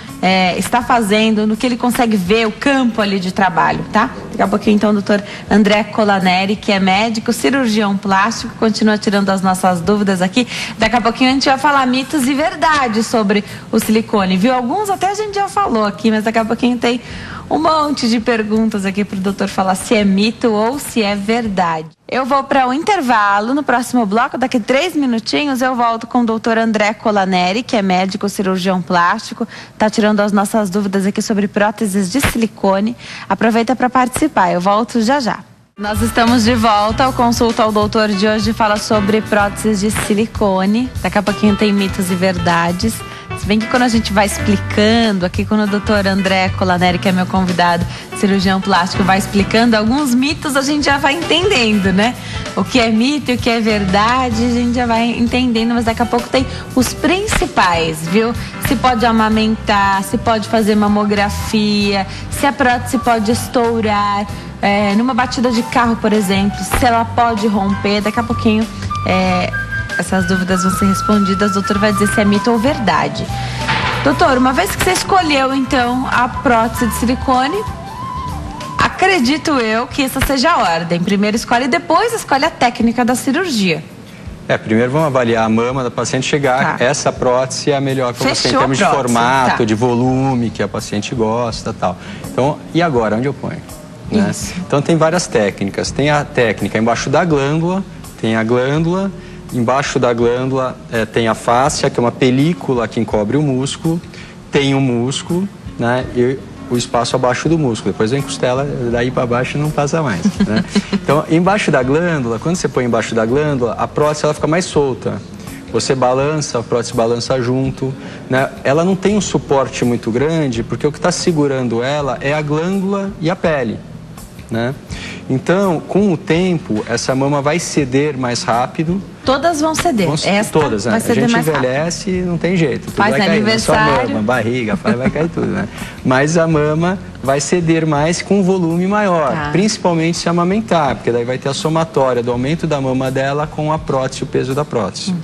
está fazendo, no que ele consegue ver, o campo ali de trabalho, tá? Daqui a pouquinho, então, o doutor André Colaneri, que é médico, cirurgião plástico, continua tirando as nossas dúvidas aqui. Daqui a pouquinho a gente vai falar mitos e verdades sobre o silicone, viu? Alguns até a gente já falou aqui, mas daqui a pouquinho tem um monte de perguntas aqui para o doutor falar se é mito ou se é verdade. Eu vou para o intervalo. No próximo bloco, daqui a 3 minutinhos, eu volto com o doutor André Colaneri, que é médico cirurgião plástico, está tirando as nossas dúvidas aqui sobre próteses de silicone. Aproveita para participar, eu volto já já. Nós estamos de volta ao Consulta ao Doutor de hoje, fala sobre próteses de silicone. Daqui a pouquinho tem mitos e verdades. Se bem que quando a gente vai explicando, aqui quando o doutor André Colaneri, que é meu convidado, cirurgião plástico, vai explicando alguns mitos, a gente já vai entendendo, né? O que é mito e o que é verdade, a gente já vai entendendo, mas daqui a pouco tem os principais, viu? Se pode amamentar, se pode fazer mamografia, se a prótese pode estourar, numa batida de carro, por exemplo, se ela pode romper, daqui a pouquinho essas dúvidas vão ser respondidas, o doutor vai dizer se é mito ou verdade. Doutor, uma vez que você escolheu, então, a prótese de silicone, acredito eu que essa seja a ordem. Primeiro escolhe e depois escolhe a técnica da cirurgia. Primeiro vamos avaliar a mama da paciente, chegar, essa prótese é a melhor para você em termos de formato, de volume, que a paciente gosta e tal. Então, e agora, onde eu ponho? né? Então tem várias técnicas. Tem a técnica embaixo da glândula, tem a glândula, embaixo da glândula tem a fáscia, que é uma película que encobre o músculo, tem o músculo, né? E o espaço abaixo do músculo. Depois vem costela, daí para baixo não passa mais, né? Então, embaixo da glândula, quando você põe embaixo da glândula, a prótese ela fica mais solta. Você balança, a prótese balança junto, né? Ela não tem um suporte muito grande, porque o que está segurando ela é a glândula e a pele, né? Então, com o tempo, essa mama vai ceder mais rápido. Todas vão ceder. Todas, né? Vai ceder. A gente envelhece e não tem jeito. Tudo faz vai cair, aniversário. Só mama, barriga, vai cair tudo, né? Mas a mama vai ceder mais com um volume maior, principalmente se amamentar, porque daí vai ter a somatória do aumento da mama dela com a prótese, o peso da prótese.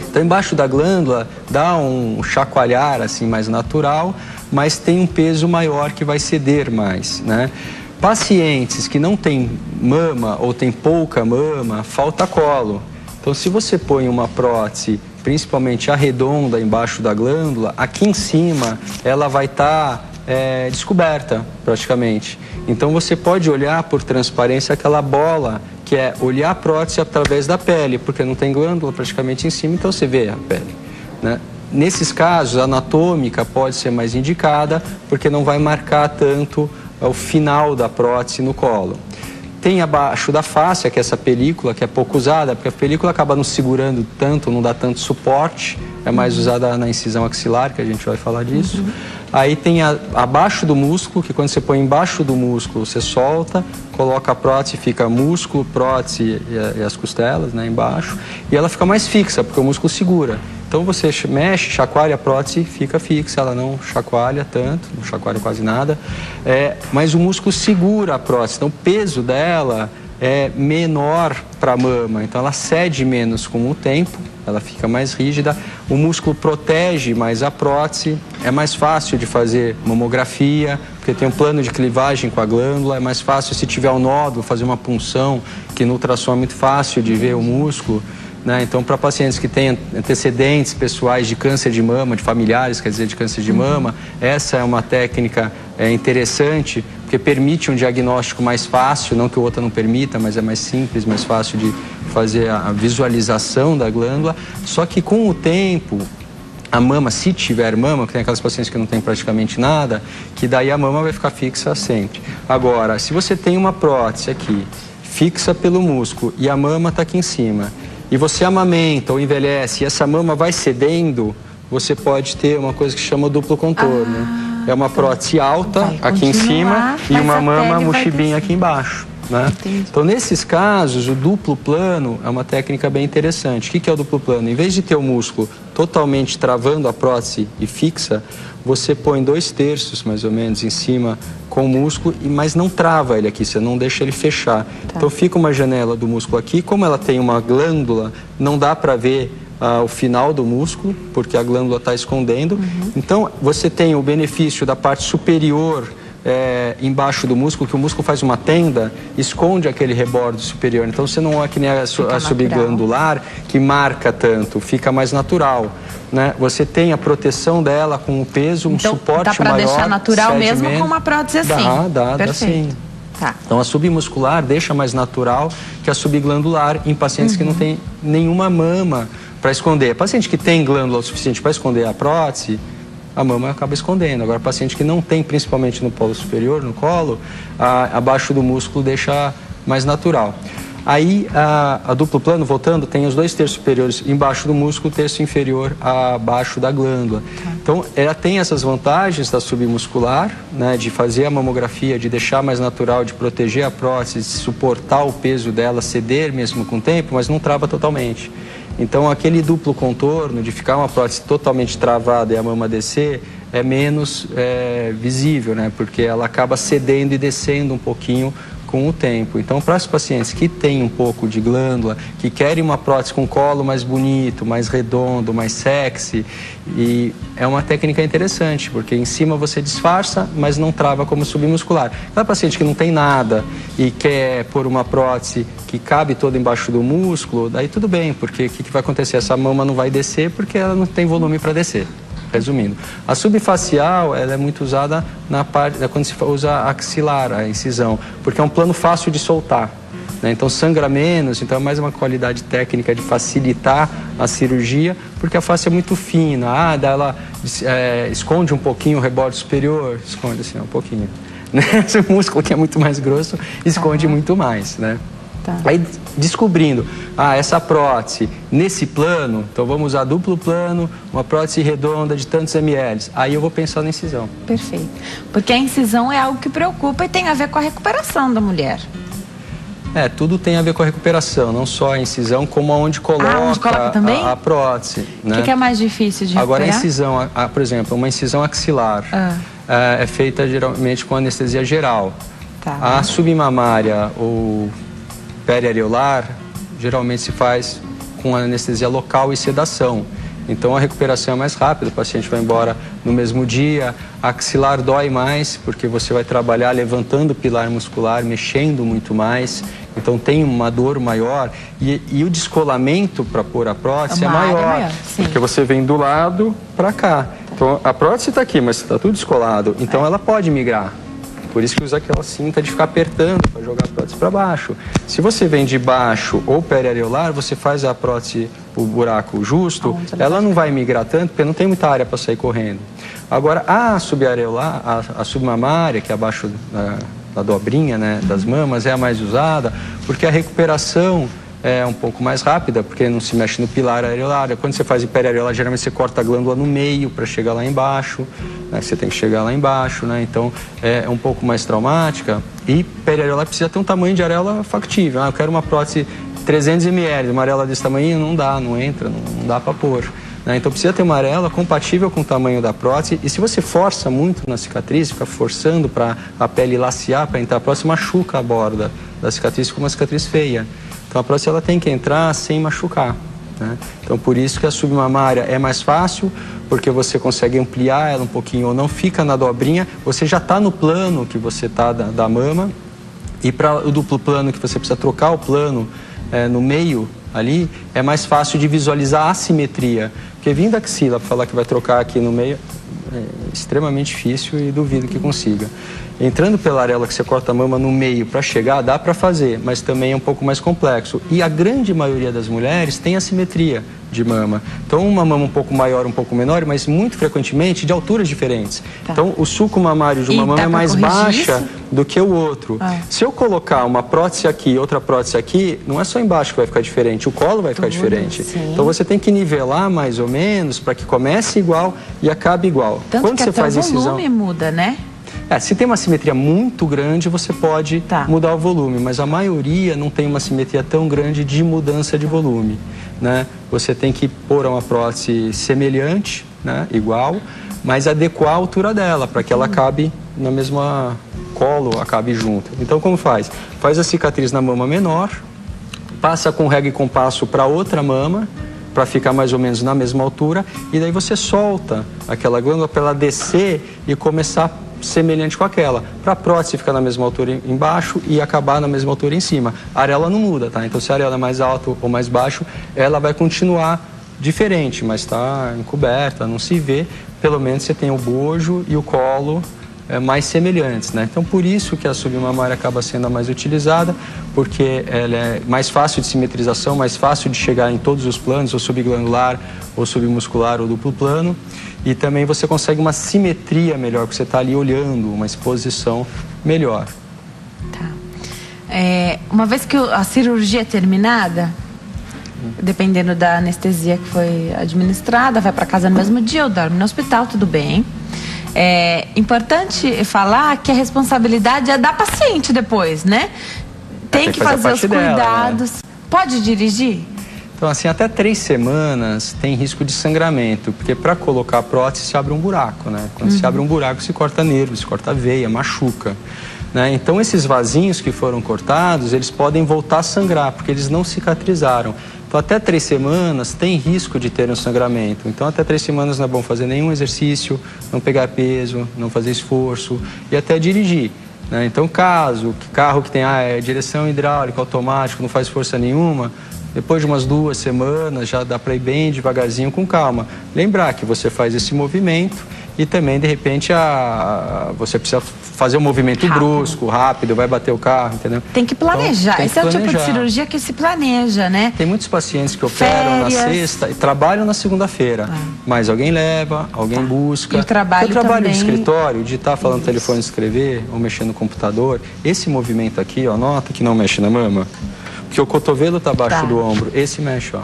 Então, embaixo da glândula, dá um chacoalhar assim mais natural, mas tem um peso maior que vai ceder mais, né? Pacientes que não têm mama ou têm pouca mama, falta colo. Então, se você põe uma prótese, principalmente arredonda embaixo da glândula, aqui em cima ela vai estar descoberta praticamente. Então, você pode olhar por transparência aquela bola, que é olhar a prótese através da pele, porque não tem glândula praticamente em cima, então você vê a pele, né? Nesses casos, a anatômica pode ser mais indicada, porque não vai marcar tanto o final da prótese no colo. Tem abaixo da fáscia, que é essa película, que é pouco usada, porque a película acaba não segurando tanto, não dá tanto suporte, é mais usada na incisão axilar, que a gente vai falar disso. Aí tem abaixo do músculo, que quando você põe embaixo do músculo, você solta, coloca a prótese, fica músculo, prótese e as costelas, né, embaixo, e ela fica mais fixa, porque o músculo segura. Então você mexe, chacoalha a prótese, fica fixa, ela não chacoalha tanto, não chacoalha quase nada, mas o músculo segura a prótese, então o peso dela é menor para a mama, então ela cede menos com o tempo, ela fica mais rígida, o músculo protege mais a prótese, é mais fácil de fazer mamografia, porque tem um plano de clivagem com a glândula, é mais fácil se tiver um nódulo, fazer uma punção, que no ultrassom é muito fácil de ver o músculo, né? Então, para pacientes que têm antecedentes pessoais de câncer de mama, de familiares, quer dizer, de câncer de mama, essa é uma técnica interessante, porque permite um diagnóstico mais fácil, não que o outro não permita, mas é mais simples, mais fácil de fazer a visualização da glândula. Só que com o tempo, a mama, se tiver mama, que tem aquelas pacientes que não tem praticamente nada, que daí a mama vai ficar fixa sempre. Agora, se você tem uma prótese aqui, fixa pelo músculo, e a mama está aqui em cima, e você amamenta ou envelhece e essa mama vai cedendo, você pode ter uma coisa que chama duplo contorno. É uma prótese alta aqui em cima e uma mama mochibinha aqui embaixo, né? Então, nesses casos, o duplo plano é uma técnica bem interessante. O que é o duplo plano? Em vez de ter o músculo totalmente travando a prótese e fixa, você põe 2/3 mais ou menos em cima com o músculo, mas não trava ele aqui, você não deixa ele fechar. Então fica uma janela do músculo aqui, como ela tem uma glândula, não dá para ver o final do músculo, porque a glândula está escondendo. Então você tem o benefício da parte superior embaixo do músculo, que o músculo faz uma tenda, esconde aquele rebordo superior. Então você não é que nem a subglandular, que marca tanto, fica mais natural, né? Você tem a proteção dela com o peso, um suporte maior. Dá para deixar natural mesmo com uma prótese assim? Dá sim. Então a submuscular deixa mais natural que a subglandular em pacientes que não tem nenhuma mama para esconder. Paciente que tem glândula o suficiente para esconder a prótese, a mama acaba escondendo. Agora, paciente que não tem, principalmente no polo superior, no colo, abaixo do músculo deixa mais natural. Aí, a duplo plano, voltando, tem os 2/3 superiores embaixo do músculo, o terço inferior abaixo da glândula. Então, ela tem essas vantagens da submuscular, né, de fazer a mamografia, de deixar mais natural, de proteger a prótese, de suportar o peso dela, ceder mesmo com o tempo, mas não trava totalmente. Então, aquele duplo contorno de ficar uma prótese totalmente travada e a mama descer é menos visível, né? Porque ela acaba cedendo e descendo um pouquinho com o tempo. Então, para os pacientes que têm um pouco de glândula, que querem uma prótese com colo mais bonito, mais redondo, mais sexy, e é uma técnica interessante, porque em cima você disfarça, mas não trava como submuscular. Aquela paciente que não tem nada e quer pôr uma prótese que cabe toda embaixo do músculo, daí tudo bem, porque o que vai acontecer? Essa mama não vai descer porque ela não tem volume para descer. Resumindo, a subfacial ela é muito usada na parte quando se usa a axilar, a incisão, porque é um plano fácil de soltar, né? Então sangra menos, então é mais uma qualidade técnica de facilitar a cirurgia, porque a face é muito fina, ela esconde um pouquinho o reborde superior, esconde assim um pouquinho, né? Esse músculo que é muito mais grosso esconde muito mais, né? Aí descobrindo, essa prótese nesse plano, então vamos usar duplo plano, uma prótese redonda de tantos ml. Aí eu vou pensar na incisão. Perfeito. Porque a incisão é algo que preocupa e tem a ver com a recuperação da mulher. Tudo tem a ver com a recuperação, não só a incisão, como onde coloca também? A prótese. O que é mais difícil de recuperar? Agora a incisão, por exemplo, uma incisão axilar é feita geralmente com anestesia geral. A submamária ou periareolar, geralmente se faz com anestesia local e sedação. Então a recuperação é mais rápida, o paciente vai embora no mesmo dia. A axilar dói mais, porque você vai trabalhar levantando o pilar muscular, mexendo muito mais. Então tem uma dor maior e o descolamento para pôr a prótese é maior, porque você vem do lado para cá. Então a prótese está aqui, mas está tudo descolado. Então ela pode migrar. Por isso que usa aquela cinta de ficar apertando para jogar a prótese para baixo. Se você vem de baixo ou periareolar, você faz a prótese, o buraco justo, ela não vai migrar tanto, porque não tem muita área para sair correndo. Agora, a subareolar, a submamária, que é abaixo da dobrinha, né, das mamas, é a mais usada, porque a recuperação é um pouco mais rápida, porque não se mexe no pilar areolar. Quando você faz periareolar, geralmente você corta a glândula no meio para chegar lá embaixo, né? Você tem que chegar lá embaixo, né? Então é um pouco mais traumática. E periareolar precisa ter um tamanho de areola factível. Eu quero uma prótese 300 ml, uma areola desse tamanho não dá, não entra, não dá para pôr, né? Então precisa ter uma areola compatível com o tamanho da prótese. E se você força muito na cicatriz, fica forçando para a pele lacear para entrar a prótese, machuca a borda da cicatriz, com uma cicatriz feia. Então a prótese ela tem que entrar sem machucar, né? Então por isso que a submamária é mais fácil, porque você consegue ampliar ela um pouquinho ou não fica na dobrinha, você já está no plano que você está da mama. E para o duplo plano, que você precisa trocar o plano no meio ali, é mais fácil de visualizar a assimetria. Porque vindo da axila para falar que vai trocar aqui no meio é extremamente difícil e duvido que consiga. Entrando pela areola que você corta a mama no meio para chegar, dá para fazer, mas também é um pouco mais complexo. E a grande maioria das mulheres tem assimetria de mama. Então, uma mama um pouco maior, um pouco menor, mas muito frequentemente de alturas diferentes. Então, o sulco mamário de uma mama é mais baixa do que o outro. Se eu colocar uma prótese aqui e outra prótese aqui, não é só embaixo que vai ficar diferente, o colo vai ficar diferente. Então, você tem que nivelar mais ou menos para que comece igual e acabe igual. Tanto quando que você até faz o incisão, volume muda, né? Se tem uma simetria muito grande, você pode mudar o volume, mas a maioria não tem uma simetria tão grande de mudança de volume, né? Você tem que pôr uma prótese semelhante, né, igual, mas adequar a altura dela, para que ela cabe na mesma colo, acabe junto. Então, como faz? Faz a cicatriz na mama menor, passa com régua e compasso para outra mama, para ficar mais ou menos na mesma altura, e daí você solta aquela glândula para ela descer e começar semelhante com aquela, para a prótese ficar na mesma altura embaixo e acabar na mesma altura em cima. A areola não muda, tá? Então se a areola é mais alta ou mais baixo, ela vai continuar diferente, mas está encoberta, não se vê. Pelo menos você tem o bojo e o colo mais semelhantes, né? Então por isso que a submamária acaba sendo a mais utilizada, porque ela é mais fácil de simetrização, mais fácil de chegar em todos os planos, ou subglandular, ou submuscular, ou duplo plano. E também você consegue uma simetria melhor, porque você está ali olhando, uma exposição melhor. Uma vez que a cirurgia é terminada, dependendo da anestesia que foi administrada, vai para casa no mesmo dia ou dorme no hospital, tudo bem. É importante falar que a responsabilidade é da paciente depois, né? Tem que fazer os cuidados. Né? Pode dirigir? Então, assim, até 3 semanas tem risco de sangramento, porque para colocar a prótese se abre um buraco, né? Quando se abre um buraco, se corta nervo, se corta veia, machuca, né? Então, esses vasinhos que foram cortados, eles podem voltar a sangrar, porque eles não cicatrizaram. Então, até 3 semanas tem risco de ter um sangramento. Então, até 3 semanas não é bom fazer nenhum exercício, não pegar peso, não fazer esforço e até dirigir, né? Então, carro que tem direção hidráulica, automático, não faz força nenhuma, Depois de umas 2 semanas, já dá para ir bem devagarzinho, com calma. Lembrar que você faz esse movimento e também, de repente, você precisa fazer um movimento brusco, rápido, vai bater o carro, entendeu? Tem que planejar. Então, esse é o tipo de cirurgia que se planeja, né? Tem muitos pacientes que operam na sexta e trabalham na segunda-feira. Mas alguém leva, alguém busca. E o trabalho também... no escritório, de estar falando no telefone, escrever ou mexer no computador. Esse movimento aqui, ó, nota que não mexe na mama. Porque o cotovelo está abaixo do ombro. Esse mexe, ó.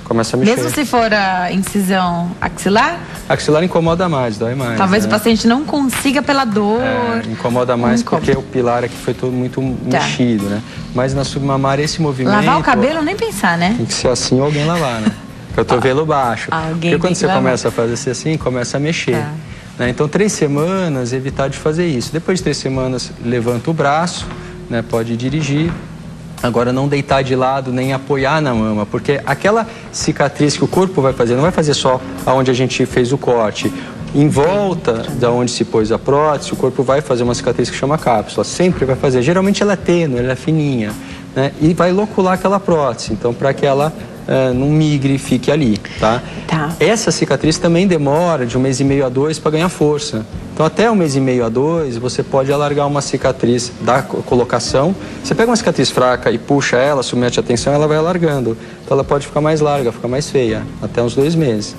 Começa a mexer. Mesmo se for a incisão axilar? Axilar incomoda mais, dói mais. Talvez o paciente não consiga pela dor. Incomoda mais porque o pilar aqui foi todo muito mexido, né? Mas na submamária esse movimento... Lavar o cabelo, nem pensar, né? Tem que ser assim ou alguém lavar, né? Cotovelo baixo. Porque quando você começa a fazer assim, começa a mexer. Né? Então, 3 semanas, evitar de fazer isso. Depois de 3 semanas, levanta o braço, né? Pode dirigir. Agora, não deitar de lado nem apoiar na mama, porque aquela cicatriz que o corpo vai fazer, não vai fazer só aonde a gente fez o corte. Em volta da onde se pôs a prótese, o corpo vai fazer uma cicatriz que chama cápsula. Sempre vai fazer. Geralmente ela é tênue, ela é fininha, né? E vai locular aquela prótese. Então, para que ela não migre e fique ali, tá? Essa cicatriz também demora de 1 mês e meio a 2 para ganhar força. Então, até 1 mês e meio a 2, você pode alargar uma cicatriz da colocação. Você pega uma cicatriz fraca e puxa ela, submete a tensão, ela vai alargando. Então, ela pode ficar mais larga, ficar mais feia, até uns 2 meses.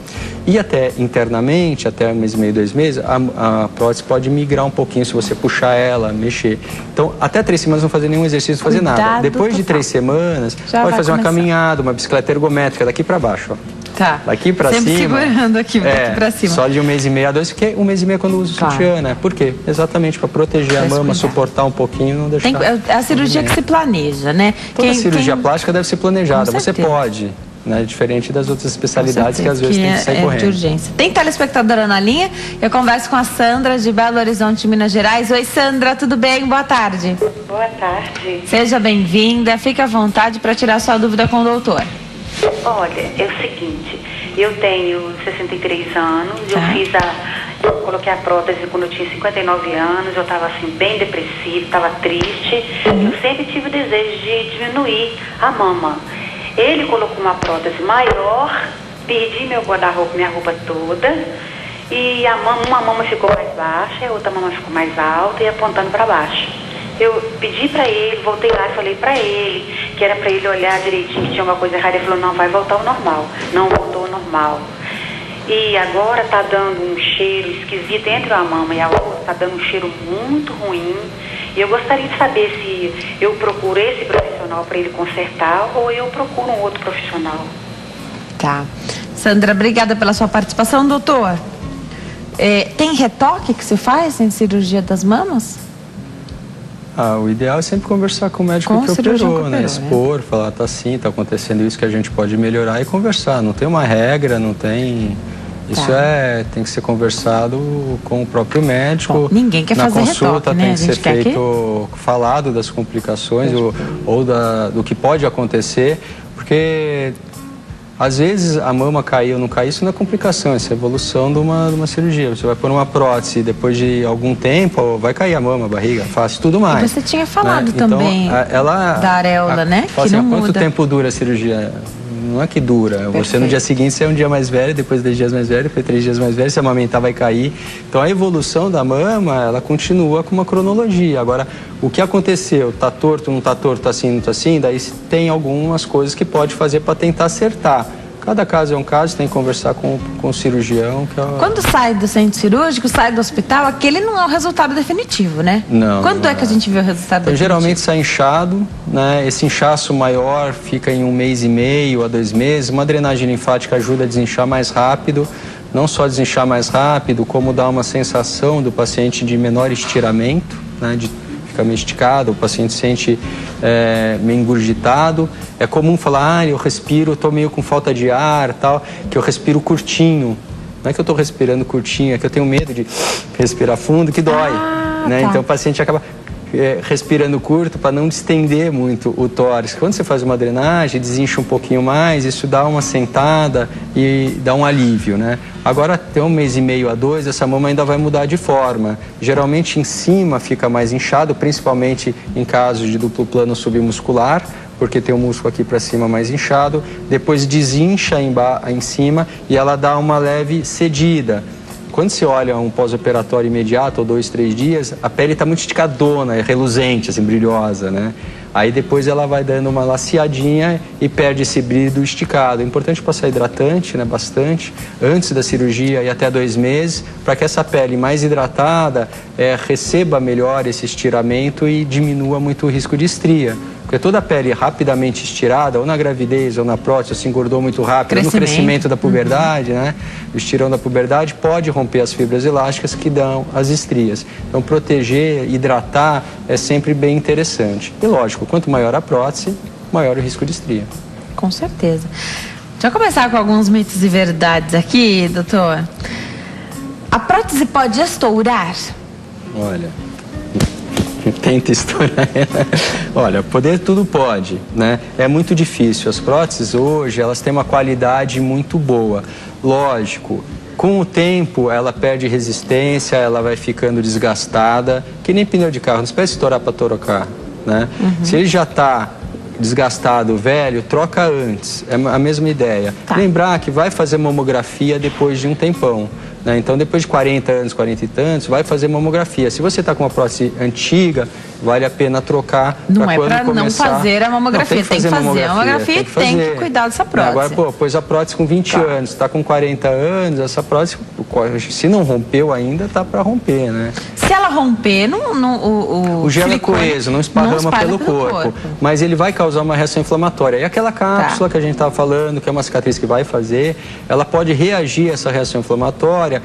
E até internamente, até 1 mês e meio, 2 meses, a prótese pode migrar um pouquinho se você puxar ela, mexer. Então, até 3 semanas não fazer nenhum exercício, não fazer nada. Depois de 3 semanas, pode fazer uma caminhada, uma bicicleta ergométrica, daqui para baixo, ó. Daqui pra Sempre cima. Segurando aqui, daqui pra cima. Só de 1 mês e meio a 2, porque 1 mês e meio é quando usa o sutiã, né? Por quê? Exatamente para proteger a mama, suportar um pouquinho, não deixar. É a cirurgia que se planeja, né? Toda cirurgia plástica deve ser planejada. Você pode, né? Diferente das outras especialidades que às vezes tem que sair correndo. De urgência. Tem telespectadora na linha? Eu converso com a Sandra de Belo Horizonte, Minas Gerais. Oi, Sandra, tudo bem? Boa tarde. Boa tarde. Seja bem-vinda. Fique à vontade para tirar sua dúvida com o doutor. Olha, é o seguinte, eu tenho 63 anos, eu coloquei a prótese quando eu tinha 59 anos, eu estava assim bem depressiva, estava triste, eu sempre tive o desejo de diminuir a mama. Ele colocou uma prótese maior, perdi meu guarda-roupa, minha roupa toda, e uma mama ficou mais baixa, a outra mama ficou mais alta e apontando para baixo. Eu pedi pra ele, voltei lá e falei pra ele que era pra ele olhar direitinho, que tinha alguma coisa errada. Ele falou, não, vai voltar ao normal. Não voltou ao normal. E agora tá dando um cheiro esquisito entre a mama e a outra, tá dando um cheiro muito ruim. E eu gostaria de saber se eu procuro esse profissional pra ele consertar ou eu procuro um outro profissional. Sandra, obrigada pela sua participação. Doutor, tem retoque que se faz em cirurgia das mamas? O ideal é sempre conversar com o médico que operou, né? Expor, falar, tá assim, tá acontecendo isso que a gente pode melhorar e conversar. Não tem uma regra, não tem... Isso tem que ser conversado com o próprio médico. Bom, ninguém quer fazer retoque, né? Na consulta tem que ser feito, falado das complicações ou do que pode acontecer, porque... Às vezes a mama cair ou não cair, isso não é complicação, isso é evolução de uma cirurgia. Você vai pôr uma prótese, depois de algum tempo vai cair a mama, a barriga, face, tudo mais. E você tinha falado também da areola, né? Que não muda. Quanto tempo dura a cirurgia? Não é que dura. Você no dia seguinte você é um dia mais velho, depois 2 dias mais velho, depois 3 dias mais velho, se amamentar vai cair. Então a evolução da mama, ela continua com uma cronologia. Agora, o que aconteceu? Tá torto, não tá torto, tá assim, não tá assim? Daí tem algumas coisas que pode fazer para tentar acertar. Cada caso é um caso, tem que conversar com o cirurgião. Quando sai do centro cirúrgico, sai do hospital, aquele não é o resultado definitivo, né? Não. Quando é que a gente vê o resultado definitivo? Geralmente sai inchado, né? Esse inchaço maior fica em 1 mês e meio a 2 meses. Uma drenagem linfática ajuda a desinchar mais rápido. Não só desinchar mais rápido, como dar uma sensação do paciente de menor estiramento, né? Fica meio esticado, o paciente sente meio engurgitado. É comum falar, eu respiro, estou meio com falta de ar, tal, que eu respiro curtinho. Não é que eu estou respirando curtinho, é que eu tenho medo de respirar fundo, que dói. Né? Então o paciente acaba respirando curto para não distender muito o tórax. Quando você faz uma drenagem, desincha um pouquinho mais, isso dá uma sentada e dá um alívio, né? Agora, até 1 mês e meio a 2, essa mama ainda vai mudar de forma. Geralmente em cima fica mais inchado, principalmente em casos de duplo plano submuscular, porque tem o músculo aqui para cima mais inchado. Depois desincha em cima e ela dá uma leve cedida. Quando você olha um pós-operatório imediato, ou 2, 3 dias, a pele está muito esticadona, é reluzente, assim, brilhosa, né? Aí depois ela vai dando uma laceadinha e perde esse brilho esticado. É importante passar hidratante, né, bastante, antes da cirurgia e até 2 meses, para que essa pele mais hidratada receba melhor esse estiramento e diminua muito o risco de estria. Porque toda a pele rapidamente estirada, ou na gravidez ou na prótese, se engordou muito rápido, no crescimento da puberdade, né? O estirão da puberdade pode romper as fibras elásticas que dão as estrias. Então, proteger, hidratar é sempre bem interessante. E lógico, quanto maior a prótese, maior o risco de estria. Com certeza. Deixa eu começar com alguns mitos e verdades aqui, doutor. A prótese pode estourar? Olha... Tenta estourar. Olha, poder tudo pode, né? É muito difícil. As próteses hoje, elas têm uma qualidade muito boa. Lógico, com o tempo ela perde resistência, ela vai ficando desgastada, que nem pneu de carro, não espera estourar para trocar, né? Se ele já está desgastado, velho, troca antes. É a mesma ideia. Lembrar que vai fazer mamografia depois de um tempão. Então, depois de 40 anos, 40 e tantos, vai fazer mamografia. Se você está com uma prótese antiga, vale a pena trocar. Não é para não fazer a mamografia, tem que fazer a mamografia e tem que cuidar dessa prótese. Agora, pôs a prótese com 20 anos, está com 40 anos, essa prótese, se não rompeu ainda, tá para romper, né? Se ela romper, o gel é coeso, não esparrama pelo corpo, mas ele vai causar uma reação inflamatória. E aquela cápsula que a gente estava falando, que é uma cicatriz que vai fazer, ela pode reagir a essa reação inflamatória,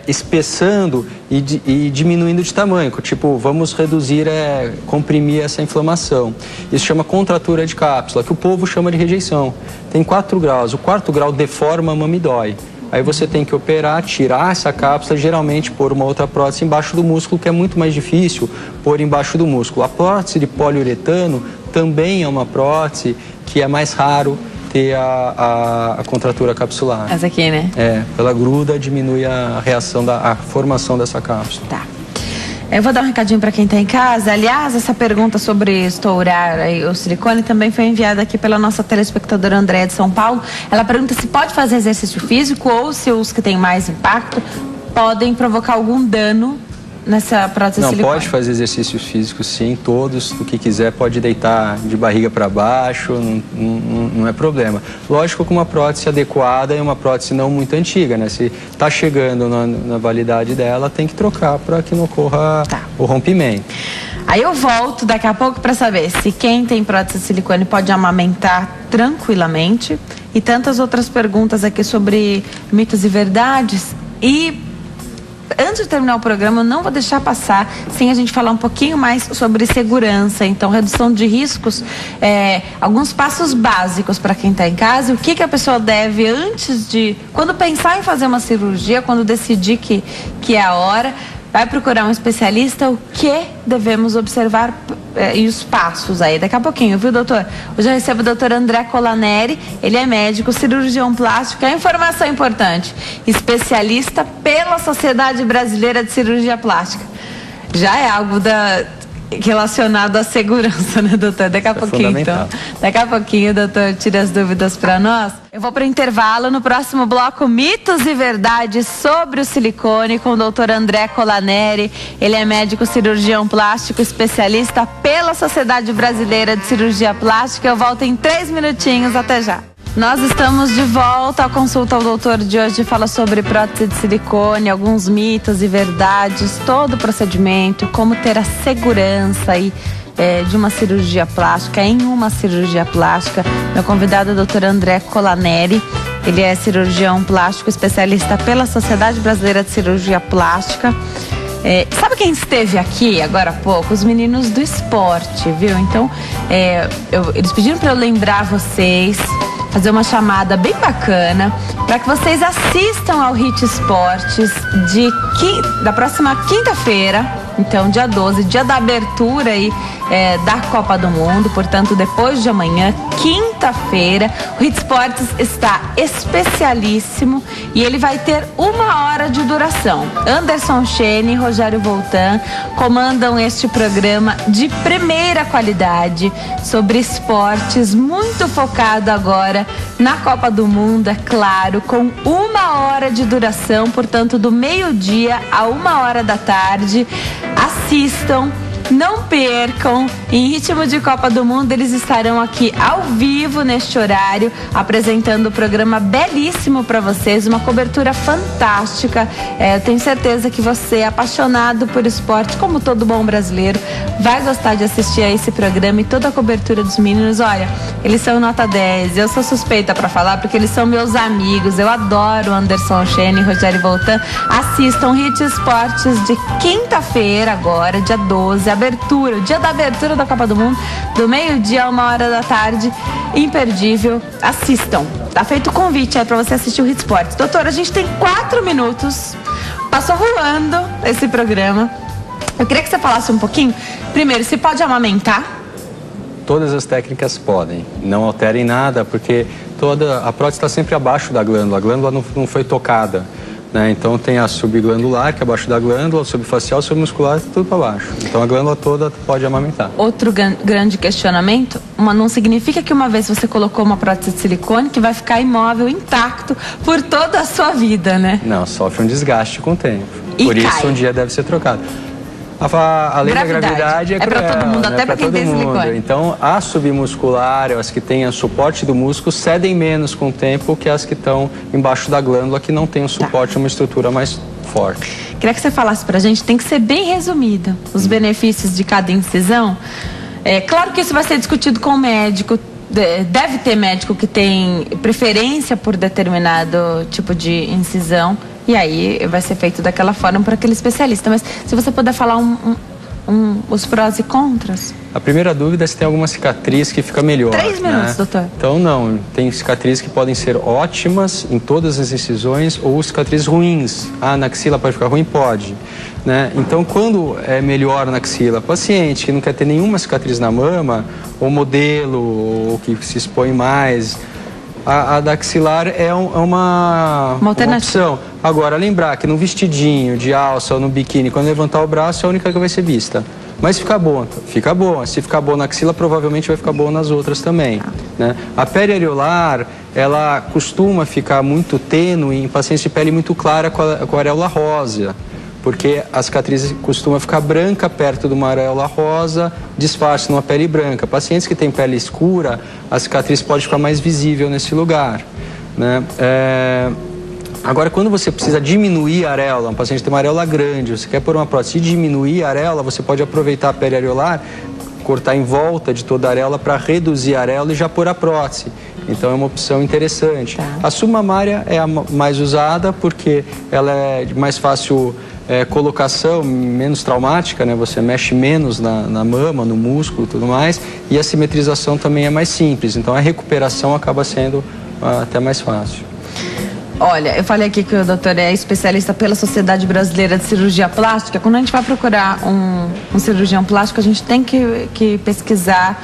espessando e diminuindo de tamanho. Tipo, vamos reduzir, comprimir essa inflamação. Isso chama contratura de cápsula, que o povo chama de rejeição. Tem 4 graus. O 4º grau deforma a mama e dói. Aí você tem que operar, tirar essa cápsula, geralmente pôr uma outra prótese embaixo do músculo, que é muito mais difícil pôr embaixo do músculo. A prótese de poliuretano também é uma prótese que é mais raro ter a contratura capsular. Essa aqui, né? Ela gruda, diminui a reação, a formação dessa cápsula. Tá. Eu vou dar um recadinho para quem está em casa. Aliás, essa pergunta sobre estourar o silicone também foi enviada aqui pela nossa telespectadora Andréa de São Paulo. Ela pergunta se pode fazer exercício físico ou se os que têm mais impacto podem provocar algum dano nessa prótese silicone. Não, pode fazer exercícios físicos sim, todos, o que quiser, pode deitar de barriga para baixo, não é problema. Lógico que uma prótese adequada é uma prótese não muito antiga, né? Se está chegando na validade dela, tem que trocar para que não ocorra o rompimento. Aí eu volto daqui a pouco para saber se quem tem prótese de silicone pode amamentar tranquilamente e tantas outras perguntas aqui sobre mitos e verdades. E antes de terminar o programa, eu não vou deixar passar sem a gente falar um pouquinho mais sobre segurança. Então, redução de riscos, alguns passos básicos para quem está em casa. O que a pessoa deve antes de... Quando pensar em fazer uma cirurgia, quando decidir que é a hora, vai procurar um especialista, o que devemos observar e os passos aí. Daqui a pouquinho, viu, doutor? Hoje eu recebo o doutor André Colaneri, ele é médico, cirurgião plástico, é informação importante, especialista pela Sociedade Brasileira de Cirurgia Plástica. Já é algo relacionado à segurança, né, doutor? Daqui a pouquinho, então. Daqui a pouquinho, doutor, tira as dúvidas para nós. Eu vou para o intervalo. No próximo bloco, mitos e verdades sobre o silicone com o doutor André Colaneri. Ele é médico cirurgião plástico, especialista pela Sociedade Brasileira de Cirurgia Plástica. Eu volto em 3 minutinhos. Até já. Nós estamos de volta. A consulta ao doutor de hoje fala sobre prótese de silicone, alguns mitos e verdades, todo o procedimento, como ter a segurança aí de uma cirurgia plástica, em uma cirurgia plástica. Meu convidado é o doutor André Colaneri. Ele é cirurgião plástico, especialista pela Sociedade Brasileira de Cirurgia Plástica. Sabe quem esteve aqui agora há pouco? Os meninos do esporte, viu? Então, eles pediram para eu lembrar vocês, fazer uma chamada bem bacana para que vocês assistam ao Hit Esportes da próxima quinta-feira. Então, dia 12, dia da abertura aí da Copa do Mundo, portanto, depois de amanhã, quinta-feira, o Hit Esportes está especialíssimo e ele vai ter 1 hora de duração. Anderson Chene e Rogério Voltan comandam este programa de primeira qualidade sobre esportes, muito focado agora na Copa do Mundo, é claro, com 1 hora de duração, portanto, do meio-dia a 1 hora da tarde. Assistam, não percam, em ritmo de Copa do Mundo, eles estarão aqui ao vivo neste horário, apresentando o programa belíssimo para vocês, uma cobertura fantástica. Eu tenho certeza que você, apaixonado por esporte, como todo bom brasileiro, vai gostar de assistir a esse programa e toda a cobertura dos meninos. Olha, eles são nota 10, eu sou suspeita para falar porque eles são meus amigos, eu adoro Anderson Chene e Rogério Voltan. Assistam Hit Esportes de quinta-feira agora, dia 12, abertura, o dia da abertura da Copa do Mundo, do meio-dia a 1 hora da tarde, imperdível. Assistam, tá feito o convite aí pra você assistir o Hit Esportes. Doutora, a gente tem 4 minutos, passou voando esse programa. Eu queria que você falasse um pouquinho, primeiro, se pode amamentar? Todas as técnicas podem, não alterem nada, porque a prótese está sempre abaixo da glândula, a glândula não foi tocada. Então tem a subglandular, que é abaixo da glândula, a subfacial, a submuscular, tudo para baixo. Então a glândula toda pode amamentar. Outro grande questionamento, não significa que uma vez você colocou uma prótese de silicone que vai ficar imóvel, intacto, por toda a sua vida, né? Não, sofre um desgaste com o tempo. E por cai. Isso um dia deve ser trocado. A lei da gravidade é cruel, para todo mundo, até para quem tem silicone. Então, as submuscular, as que têm o suporte do músculo, cedem menos com o tempo que as que estão embaixo da glândula, que não tem um suporte, uma estrutura mais forte. Queria que você falasse pra gente, tem que ser bem resumido, os benefícios de cada incisão. É claro que isso vai ser discutido com o médico, deve ter médico que tem preferência por determinado tipo de incisão, e aí vai ser feito daquela forma por aquele especialista. Mas se você puder falar os prós e contras. A primeira dúvida é se tem alguma cicatriz que fica melhor. 3 minutos, doutor. Então não, tem cicatrizes que podem ser ótimas em todas as incisões ou cicatrizes ruins. Na axila pode ficar ruim? Pode. Então quando é melhor na axila, paciente que não quer ter nenhuma cicatriz na mama, ou modelo, ou que se expõe mais, a daxilar é uma opção. Agora, lembrar que no vestidinho de alça ou no biquíni, quando levantar o braço, é a única que vai ser vista. Mas fica bom, fica bom. Se ficar bom na axila, provavelmente vai ficar bom nas outras também. A pele areolar, ela costuma ficar muito tênue em pacientes de pele muito clara com a areola rosa, porque a cicatriz costuma ficar branca perto de uma areola rosa, disfarce numa pele branca. Pacientes que têm pele escura, a cicatriz pode ficar mais visível nesse lugar. Agora, quando você precisa diminuir a areola, um paciente tem uma areola grande, você quer pôr uma prótese e diminuir a areola, você pode aproveitar a pele areolar, cortar em volta de toda a areola para reduzir a areola e já pôr a prótese. Então é uma opção interessante. A submamária é a mais usada porque ela é de mais fácil colocação, menos traumática, Você mexe menos na mama, no músculo e tudo mais, e a simetrização também é mais simples, então a recuperação acaba sendo até mais fácil. Olha, eu falei aqui que o doutor é especialista pela Sociedade Brasileira de Cirurgia Plástica. Quando a gente vai procurar um cirurgião plástico, a gente tem que pesquisar.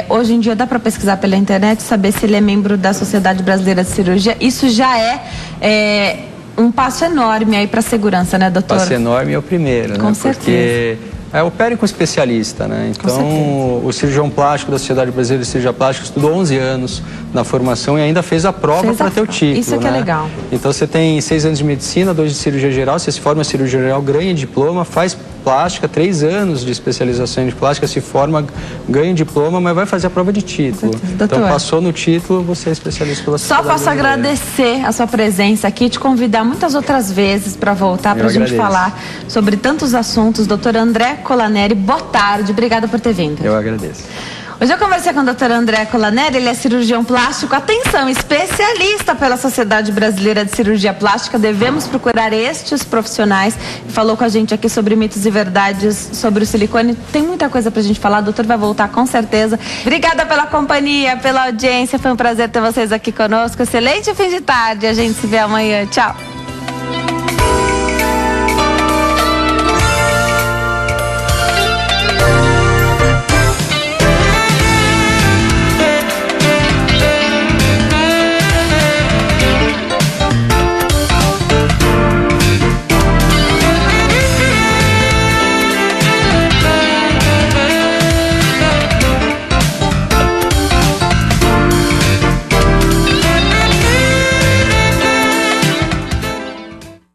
Hoje em dia dá para pesquisar pela internet, saber se ele é membro da Sociedade Brasileira de Cirurgia. Isso já é um passo enorme aí para a segurança, né, doutor? Passo enorme é o primeiro, Com certeza. Porque opere com especialista, Então, o cirurgião plástico da Sociedade Brasileira de Cirurgia Plástica estudou 11 anos na formação e ainda fez a prova para ter o título. Isso que é legal. Então, você tem 6 anos de medicina, 2 de cirurgia geral, você se forma em cirurgia geral, ganha diploma, faz plástica, 3 anos de especialização de plástica, se forma, ganha diploma, mas vai fazer a prova de título. Doutor, então, passou no título, você é especialista pela Sociedade Só posso agradecer a sua presença aqui, te convidar muitas outras vezes para voltar, para a gente falar sobre tantos assuntos. Doutor André Colaneri, boa tarde, obrigada por ter vindo. Eu agradeço. Hoje eu conversei com o Dr. André Colaneri, ele é cirurgião plástico, atenção, especialista pela Sociedade Brasileira de Cirurgia Plástica. Devemos procurar estes profissionais. Falou com a gente aqui sobre mitos e verdades sobre o silicone. Tem muita coisa pra gente falar, o doutor vai voltar com certeza. Obrigada pela companhia, pela audiência, foi um prazer ter vocês aqui conosco. Excelente fim de tarde, a gente se vê amanhã. Tchau.